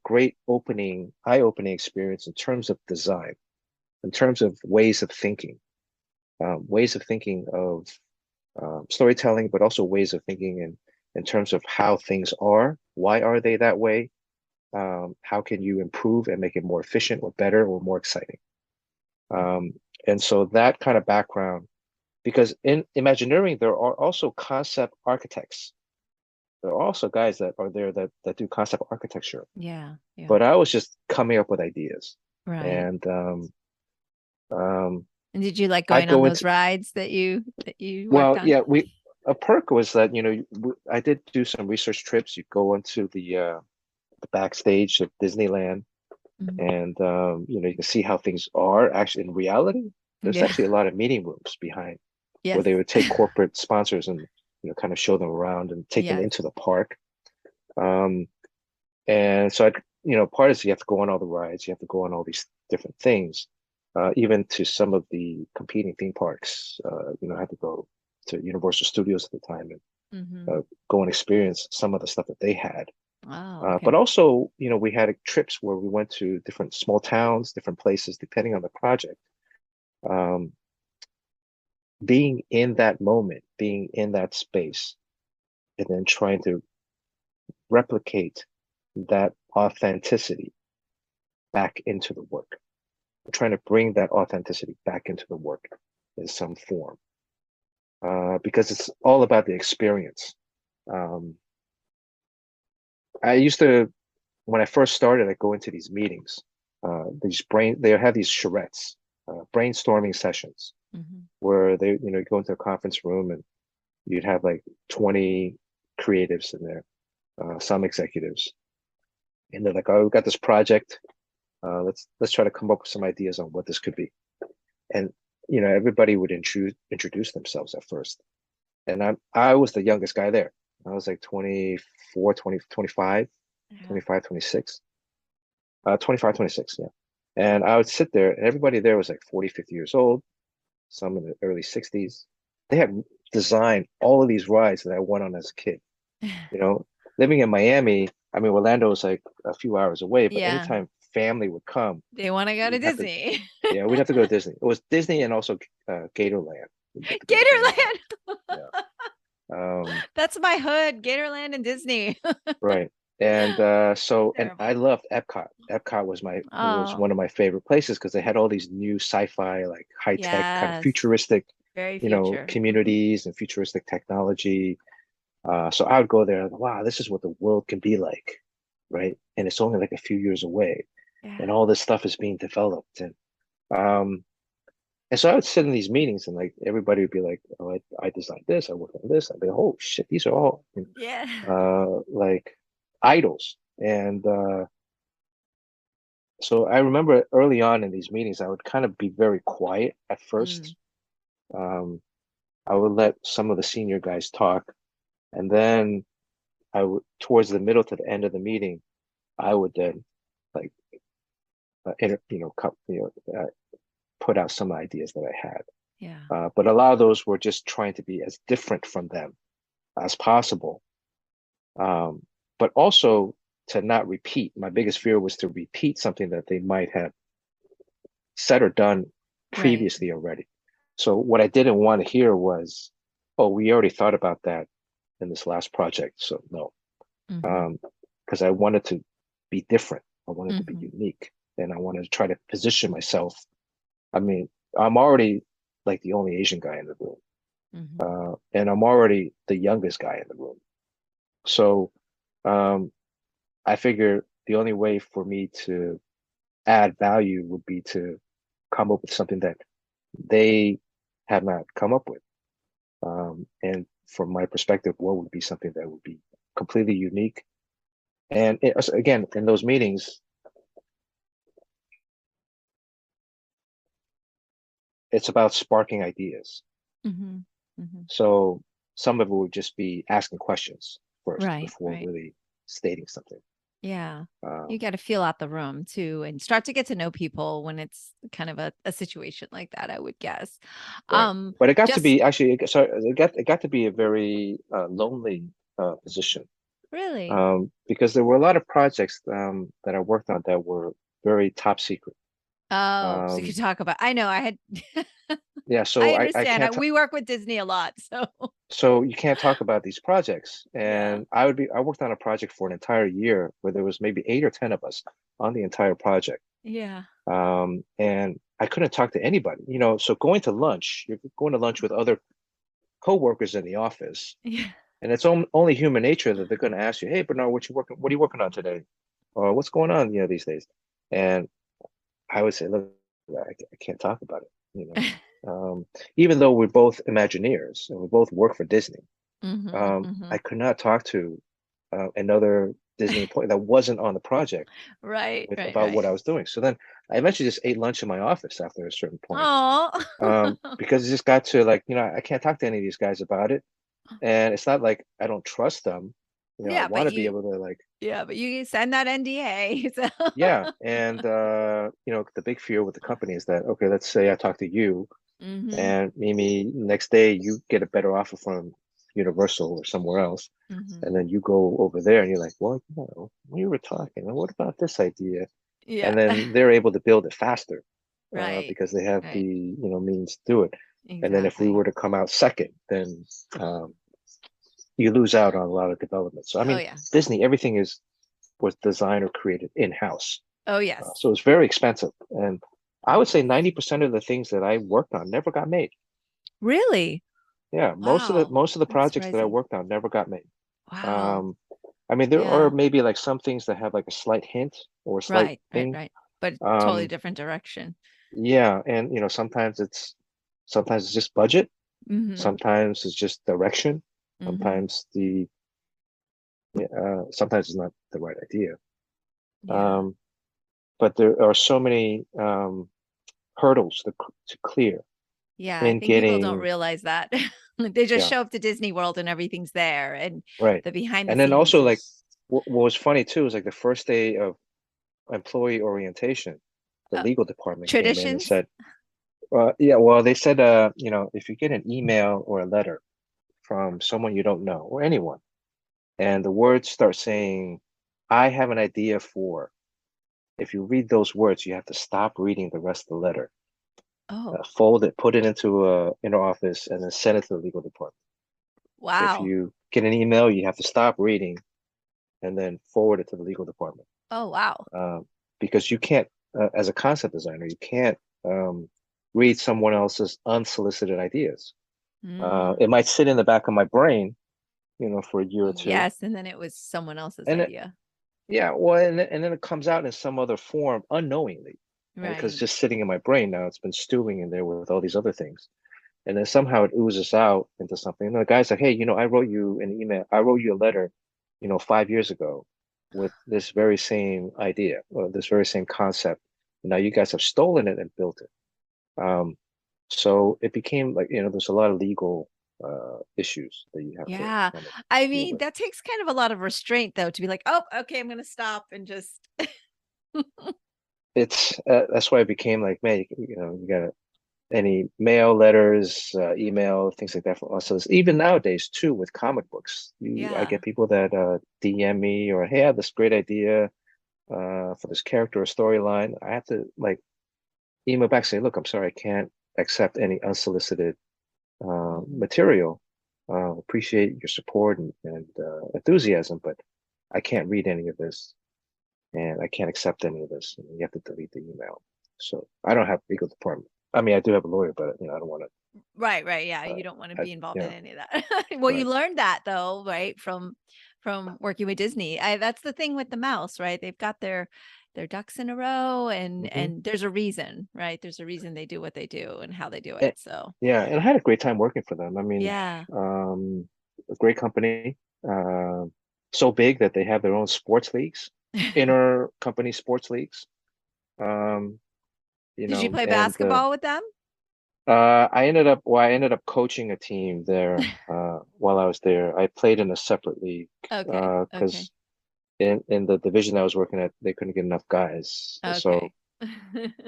great eye-opening experience in terms of design, in terms of ways of thinking of storytelling, but also ways of thinking in terms of how things are. Why are they that way? How can you improve and make it more efficient or better or more exciting? Um, and so that kind of background, because in Imagineering, there are also concept architects. There are also guys that are there that do concept architecture. Yeah. Yeah. But I was just coming up with ideas. Right. And um, And did you like I'd going on go those into, rides that you worked well, on? yeah, a perk was that, I did do some research trips. You go into the backstage of Disneyland Mhm. and, you can see how things are actually in reality. There's Yeah. actually a lot of meeting rooms behind where Yes. they would take corporate sponsors and, kind of show them around and take them Yes. into the park. Um, And so part is you have to go on all the rides, you have to go on all these different things, even to some of the competing theme parks. I had to go to Universal Studios at the time and Hmm. go and experience some of the stuff that they had. Oh, But okay. also, we had trips where we went to different small towns, different places, depending on the project. Um, Being in that moment, being in that space, and then trying to replicate that authenticity back into the work. Trying to bring that authenticity back into the work in some form, because it's all about the experience. Um, I used to, when I first started, I go into these meetings. They have these charrettes, brainstorming sessions Hmm. where you go into a conference room and you'd have like 20 creatives in there, some executives, and they're like, "Oh, we've got this project. Let's try to come up with some ideas on what this could be." And everybody would introduce themselves at first. And I was the youngest guy there. I was like 24, 20, 25, Yeah. 25, 26, 25, 26, yeah. And I would sit there and everybody there was like 40, 50 years old, some in the early 60s. They had designed all of these rides that I went on as a kid. You know, Living in Miami, I mean, Orlando was like a few hours away, but Yeah. anytime family would come, They want to go to we'd have to, Disney. yeah, we'd have to go to Disney. It was Disney and also Gatorland. We'd have to go to Gatorland. Gatorland. Yeah. Um, That's my hood. Gatorland and Disney. right. And and I Terrible. loved Epcot. Epcot was Oh, one of my favorite places because they had all these new sci-fi, like high tech, kind of yes. futuristic, Very future. Hmm. communities and futuristic technology. So I would go there and wow, this is what the world can be like, right? And it's only like a few years away, and Yeah. all this stuff is being developed. Um, and so I would sit in these meetings and like everybody would be like, oh, I designed this, I worked on this. I'd be, oh shit, these are all Yeah. like idols. And so I remember early on in these meetings, I would kind of be very quiet at Mm. first. Um, I would let some of the senior guys talk, and then towards the middle to the end of the meeting, I would then like put out some ideas that I had. Yeah. But a lot of those were just trying to be as different from them as possible. But also to not repeat. My biggest fear was to repeat something that they might have said or done Right. previously already. So what I didn't want to hear was, oh, we already thought about that in this last project. So no, Mm-hmm. because I wanted to be different. I wanted to be Mm-hmm. unique, and I wanted to try to position myself. I mean, I'm already like the only Asian guy in the room, Mm-hmm. and I'm already the youngest guy in the room. So um, I figure the only way for me to add value would be to come up with something that they have not come up with. And from my perspective, what would be something that would be completely unique? And again, in those meetings, it's about sparking ideas. Mm-hmm. Mm-hmm. So some of it would just be asking questions first Right. before Right. really stating something. Yeah. You Um, got to feel out the room too and start to get to know people when it's kind of a situation like that, I would guess. right. But it got to Just be actually, sorry, it got to be a very lonely position, really. because there were a lot of projects that I worked on that were very top secret. Oh, so you could Um, talk about, I know I had, yeah, I so I understand. can't We work with Disney a lot. So so you can't talk about these projects. yeah. And I worked on a project for an entire year where there was maybe 8 or 10 of us on the entire project. Yeah. And I couldn't talk to anybody, so going to lunch, you're going to lunch with other coworkers in the office, Yeah. and it's only human nature that they're going to ask you, hey, Bernard, what are you working on today? Or what's going on, these days? And I would say, look, I can't talk about it. Even though we're both Imagineers and we both work for Disney, Mm-hmm. Mm-hmm. I could not talk to another Disney employee that wasn't on the project Right. with Right. about what Right. I was doing. So then I eventually just ate lunch in my office after a certain point, Oh. because it just got to like, I can't talk to any of these guys about it. And it's not like I don't trust them. I Yeah, want but to be you able to like, yeah, but you send that NDA. So yeah. And, the big fear with the company is that, okay, let's say I talk to you mm-hmm. and maybe next day you get a better offer from Universal or somewhere else. Mm-hmm. And then you go over there and you're like, well, we were talking, and what about this idea? Yeah. And then they're able to build it faster, Right. because they have the Right. means to do it. And then if we Exactly. were to come out second, then you lose out on a lot of development. So I Oh mean, yeah. Disney, everything was designed or created in-house. Oh yes. So it's very expensive. And I would say 90% of the things that I worked on never got made. Really? Yeah, most of the Wow. most of the That's projects that I surprising. worked on never got made. Wow. Um, I mean, there are Yeah. maybe like some things that have like a slight hint or a slight Right. Right. thing. Right. But totally Um, different direction. yeah, and sometimes it's just budget, Mm-hmm. sometimes it's just direction, Mm-hmm. sometimes sometimes it's not the right idea. Yeah. Um, but there are so many hurdles to clear Yeah. I in think people don't getting, realize that. They just yeah, show up to Disney World and everything's there. And right. the behind the And then scenes also like is what was funny too is like the first day of employee orientation, the uh, legal department came in and traditions. said, yeah, well, they said, if you get an email or a letter from someone you don't know or anyone, and the words start saying, I have an idea for, if you read those words, you have to stop reading the rest of the letter, Oh, fold it, put it into a inner office, and then send it to the legal department. If wow. you get an email, you have to stop reading and then forward it to the legal department. Oh, wow. Um, because you can't, as a concept designer, you can't read someone else's unsolicited ideas. Mm. It might sit in the back of my brain, for a year or two, Yes. And then it was someone else's and idea. yeah, well, and then it comes out in some other form unknowingly, because it's Right. just sitting in my brain now. It's been stewing in there with all these other things, and then somehow it oozes out into something. And the guy's like, "Hey, I wrote you an email. I wrote you a letter, 5 years ago, with this very same idea or this very same concept. And now you guys have stolen it and built it." Um, so it became like, there's a lot of legal issues that you have to Yeah. kind of I deal mean, with. that takes kind of a lot of restraint though to be like, oh, okay, I'm gonna stop and just it's that's why I became like, man, you got any mail, letters, email, things like that for us. So even nowadays too, with comic books, I Yeah. get people that DM me or, hey, I have this great idea for this character or storyline. I have to like email back say, look, I'm sorry, I can't accept any unsolicited Mhm. material. Appreciate your support and enthusiasm, but I can't read any of this and I can't accept any of this. And you have to delete the email. So I don't have legal department. I mean, I do have a lawyer, but I don't want Right, right. Yeah, to. you don't want to be involved in Yeah, any of that. Well, you right. learned that though, right? From working with Disney. That's the thing with the mouse, right? They've got their ducks in a row Hmm. and there's a reason, right? There's a reason they do what they do and how they do And, it. So, yeah, and I had a great time working for them. I mean, yeah. a great company, uh, so big that they have their own sports leagues, inner company sports leagues. Um, Did you play and basketball with them? I ended up coaching a team there while I was there. I played in a separate league Okay. Okay. because in the division I was working at, they couldn't get enough guys. So Okay.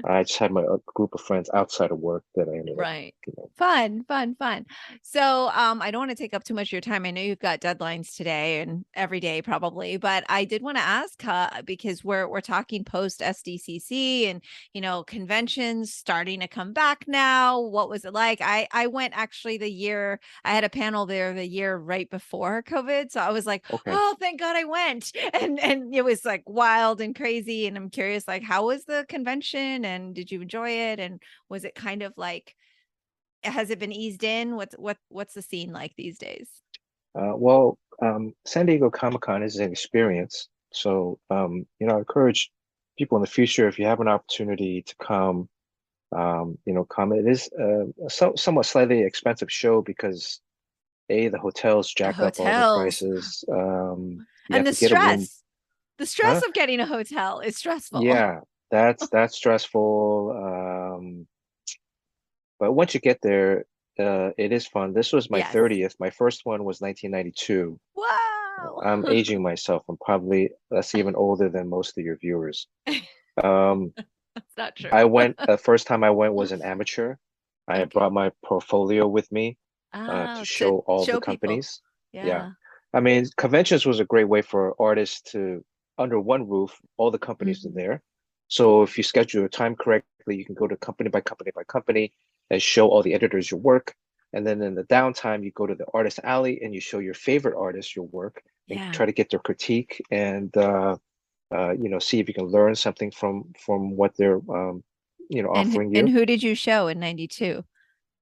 I just had my a group of friends outside of work that I ended up, Right. you know. Fun, fun, fun. So, I don't want to take up too much of your time. I know you've got deadlines today and every day probably, but I did want to ask because we're talking post SDCC and conventions starting to come back now. What was it like? I went actually the year I had a panel there the year right before COVID, so I was like, Okay. oh, thank God I went, and it was like wild and crazy. And I'm curious, like, how was the convention, and did you enjoy it, and was it kind of like has it been eased in? What's the scene like these days? San Diego Comic-Con is an experience. So, I encourage people in the future, if you have an opportunity to come, come. It is somewhat slightly expensive show because the hotels The jack up all the hotels prices. You and have to get a room. the stress Huh? of getting a hotel is stressful. Yeah, that's stressful. But once you get there, it is fun. This was my Yes. 30th. My first one was 1992. Wow. I'm aging myself. I'm probably that's even older than most of your viewers. Um, That's not true. I went the first time I went was an amateur. I had Okay. brought my portfolio with me to Oh, to show all the show people. companies. Yeah. Yeah. I mean, conventions was a great way for artists to, under one roof, all the companies are Mhm. there. So if you schedule your time correctly, you can go to company by company by company and show all the editors your work. And then in the downtime, you go to the artist alley and you show your favorite artists your work and Yeah. try to get their critique and see if you can learn something from what they're offering And you. who did you show in 92?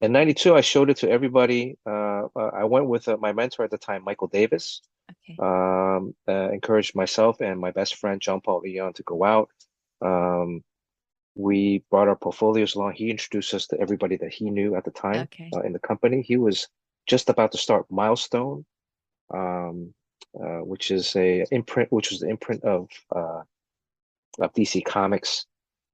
In 92, I showed it to everybody. I went with my mentor at the time, Michael Davis. Okay. Encouraged myself and my best friend, John Paul Leon, to go out. Um, we brought our portfolios along. He introduced us to everybody that he knew at the time Okay. in the company. He was just about to start Milestone, um, which is a imprint, which was the imprint of DC Comics.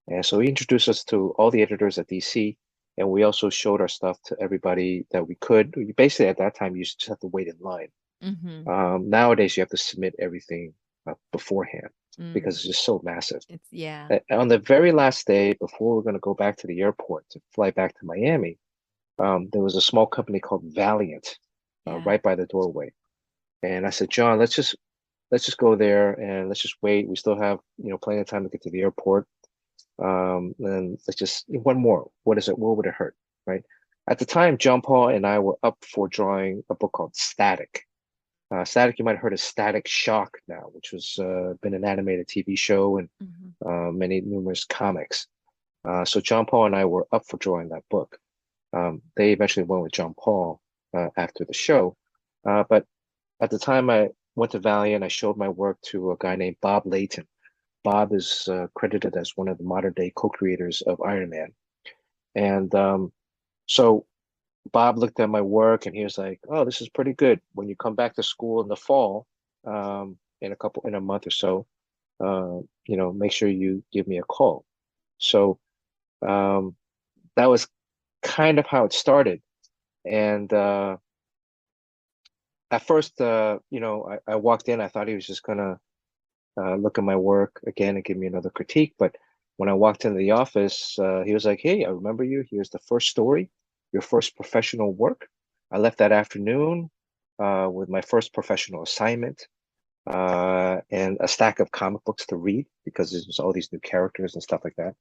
And so he introduced us to all the editors at DC, and we also showed our stuff to everybody that we could. Basically, at that time, you just have to wait in line. Mhm. Nowadays, you have to submit everything beforehand because Mm. it's just so massive. It's yeah. On the very last day, before we're going to go back to the airport to fly back to Miami, there was a small company called Valiant Yeah. right by the doorway. And I said, John, let's just go there and let's just wait. We still have plenty of time to get to the airport. And let's just one more. What is it? What would it hurt? Right. At the time, John Paul and I were up for drawing a book called Static. Static, you might have heard of Static Shock now, which was been an animated TV show and Mhm. many numerous comics. So John Paul and I were up for drawing that book. They eventually went with John Paul after the show, but at the time I went to Valiant, I showed my work to a guy named Bob Layton. Bob is credited as one of the modern day co-creators of Iron Man. And so Bob looked at my work and he was like, "Oh, this is pretty good. When you come back to school in the fall, in a month or so, make sure you give me a call." So um, that was kind of how it started. And at first, I walked in, I thought he was just gonna look at my work again and give me another critique, but when I walked into the office, he was like, "Hey, I remember you. Here's the first story, your first professional work." I left that afternoon with my first professional assignment and a stack of comic books to read because there's all these new characters and stuff like that.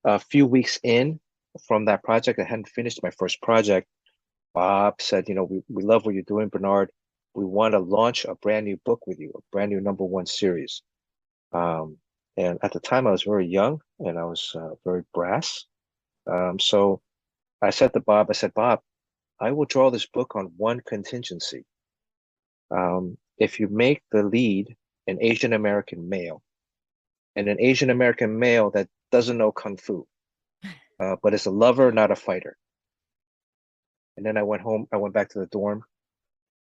A few weeks in from that project, I hadn't finished my first project. Bob said, we love what you're doing, Bernard. We want to launch a brand new book with you, a brand new #1 series. Um, and at the time, I was very young and I was very brass. So I said to Bob, Bob, I will draw this book on one contingency. If you make the lead an Asian American male, and an Asian American male that doesn't know Kung Fu, but is a lover, not a fighter. And then I went home, I went back to the dorm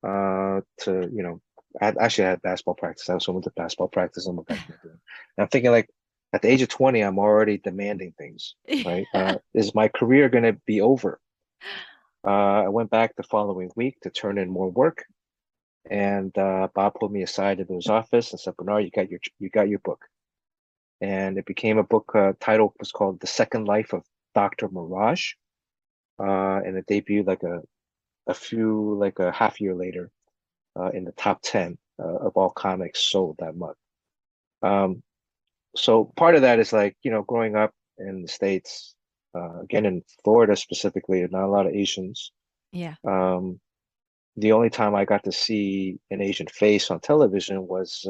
I had basketball practice. I also went to basketball practice and went back to the dorm. And I'm thinking like at the age of 20, I'm already demanding things, right? Is my career going to be over? I went back the following week to turn in more work. And Bob pulled me aside into his office and said, Bernard, you got your book. And it became a book. Title was called The Second Life of Dr. Mirage. And it debuted like a half year later in the top 10 of all comics sold that month. So part of that is like, growing up in the States, again in Florida specifically, not a lot of Asians. Yeah. The only time I got to see an Asian face on television was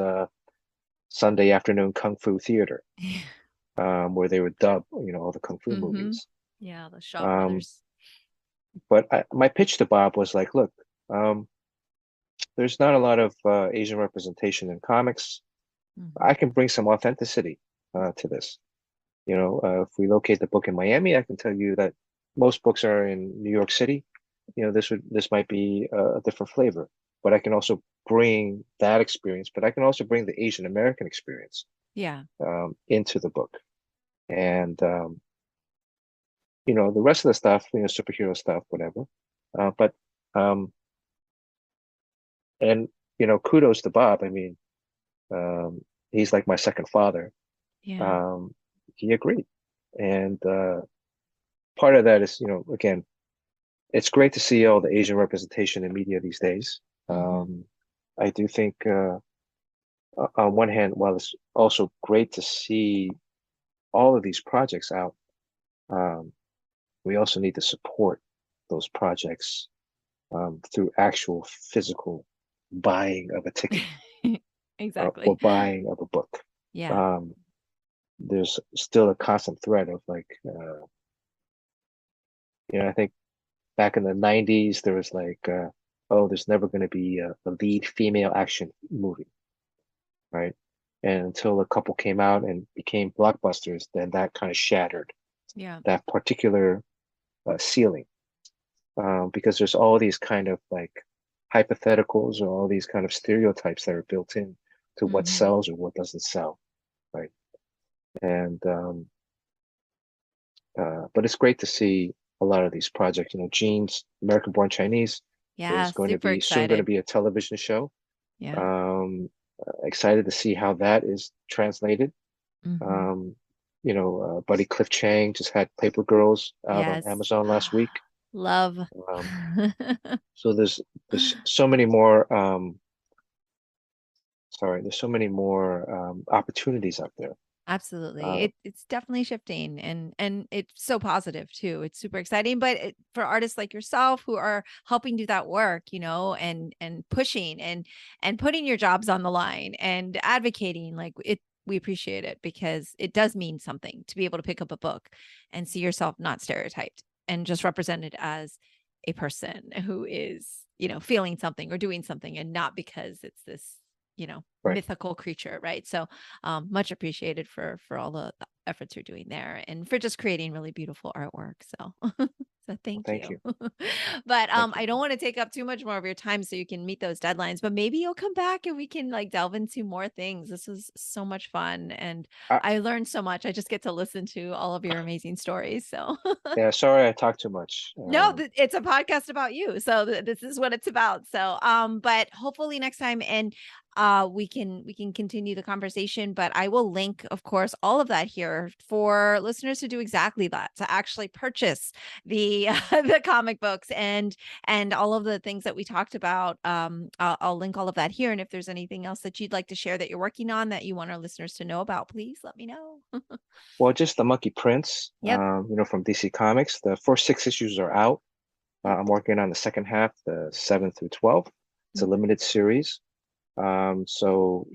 Sunday afternoon Kung Fu theater, where they would dub, all the Kung Fu movies. Yeah, the Shaw Um, brothers. but my pitch to Bob was like, look, there's not a lot of Asian representation in comics. I can bring some authenticity to this. If we locate the book in Miami, I can tell you that most books are in New York City. This might be a different flavor, but I can also bring that experience, but I can also bring the Asian American experience Yeah. into the book. And the rest of the stuff, superhero stuff, whatever. But and kudos to Bob. I mean, he's like my second father. Yeah. He agreed. And part of that is, again, it's great to see all the Asian representation in media these days. I do think, on one hand, while it's also great to see all of these projects out, we also need to support those projects through actual physical buying of a ticket or Exactly. buying of a book. Yeah. Um, there's still a constant threat of like, I think back in the 90s, there was like, oh, there's never going to be a lead female action movie, right? And until a couple came out and became blockbusters, then that kind of shattered Yeah. that particular ceiling. Because there's all these kind of like hypotheticals or all these kind of stereotypes that are built in to what sells or what doesn't sell, right? And but it's great to see a lot of these projects. Gene's American Born Chinese Yeah. is going to Super be soon going to excited. be a television show. Yeah. Excited to see how that is translated. Um, Buddy Cliff Chang just had Paper Girls out on Yes. Amazon last week. Love. Um, so there's so many more there's so many more opportunities out there. Absolutely. Uh, It's definitely shifting and it's so positive too. It's super exciting, but for artists like yourself who are helping do that work, and pushing and putting your jobs on the line and advocating like we appreciate it because it does mean something to be able to pick up a book and see yourself not stereotyped and just represented as a person who is, feeling something or doing something and not because it's this, right. mythical creature, right? So much appreciated for all the efforts you're doing there and for just creating really beautiful artwork. So So thank Thank you. you. But Thank you. I don't want to take up too much more of your time so you can meet those deadlines, but maybe you'll come back and we can like delve into more things. This was so much fun and I, I learned so much. I just get to listen to all of your amazing stories. So yeah, sorry I talked too much. no, it's a podcast about you. So this is what it's about. So but hopefully next time and we can continue the conversation, but I will link of course all of that here for listeners to do exactly that, to actually purchase the the comic books and all of the things that we talked about. I'll link all of that here, and if there's anything else that you'd like to share that you're working on that you want our listeners to know about, please let me know. Well, just the Monkey Prince, Yep. from DC Comics. The first 6 issues are out. Yep. I'm working on the second half, the 7th through 12th. It's a Mhm. limited series. So,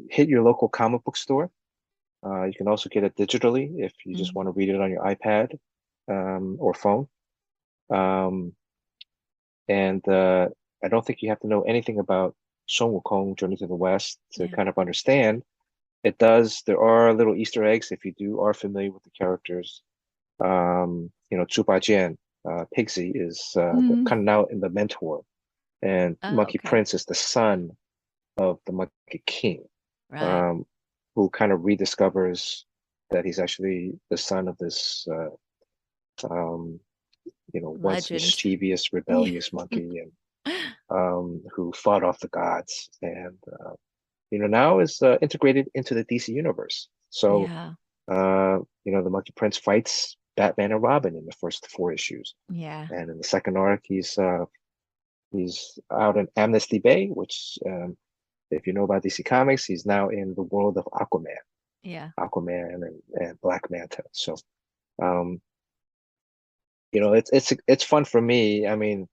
hit your local comic book store. You can also get it digitally if you just Mhm. want to read it on your iPad, or phone. Um, and I don't think you have to know anything about Sun Wukong, Journey to the West to Yeah. kind of understand. There are little Easter eggs if you are familiar with the characters. Zuba Jian, Pigsy is Mm. kind of now in the mentor, and Oh, Monkey okay. Prince is the son of the Monkey King, Right. um, who kind of rediscovers that he's actually the son of this, um, once Legend. mischievous, Yeah. rebellious monkey, and who fought off the gods, and now is integrated into the DC universe. So, Yeah. the Monkey Prince fights Batman and Robin in the first 4 issues, Yeah. and in the second arc, he's out in Amnesty Bay, which, if you know about DC Comics, he's now in the world of Yeah. Aquaman and Black Manta. So, um, it's fun for me. I mean,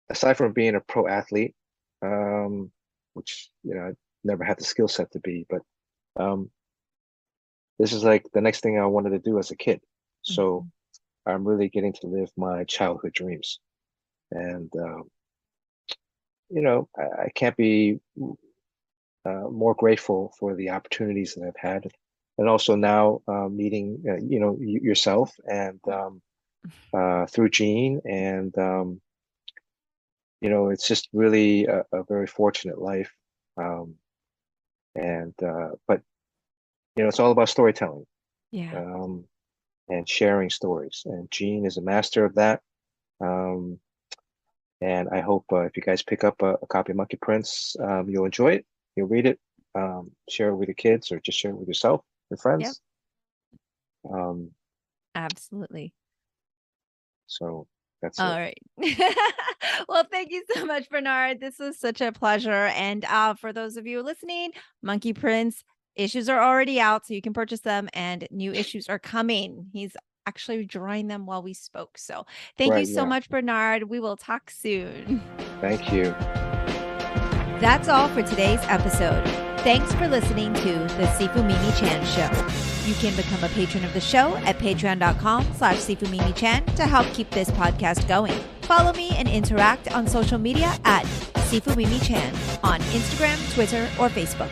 aside from being a pro athlete, which I never had the skill set to be, but um, this is like the next thing I wanted to do as a kid. So Mhm. I'm really getting to live my childhood dreams, and I can't be more grateful for the opportunities that I've had, and also now meeting yourself and through Gene, and it's just really a very fortunate life, um, and but it's all about storytelling, Yeah. um, and sharing stories, and Gene is a master of that. Um, and I hope if you guys pick up a copy of Monkey Prince, you'll enjoy it, you'll read it, share it with your kids, or just share it with yourself, your Yep. friends. Um, Absolutely. so that's All it. right. Well, thank you so much, Bernard. This was such a pleasure. And for those of you listening, Monkey Prince issues are already out, so you can purchase them, and new issues are coming. He's actually drawing them while we spoke. So thank you Right, so yeah. much, Bernard. We will talk soon. Thank you. That's all for today's episode. Thanks for listening to the Sifu Mimi Chan Show. You can become a patron of the show at patreon.com/SifuMimiChan to help keep this podcast going. Follow me and interact on social media at Sifu Mimi Chan on Instagram, Twitter, or Facebook.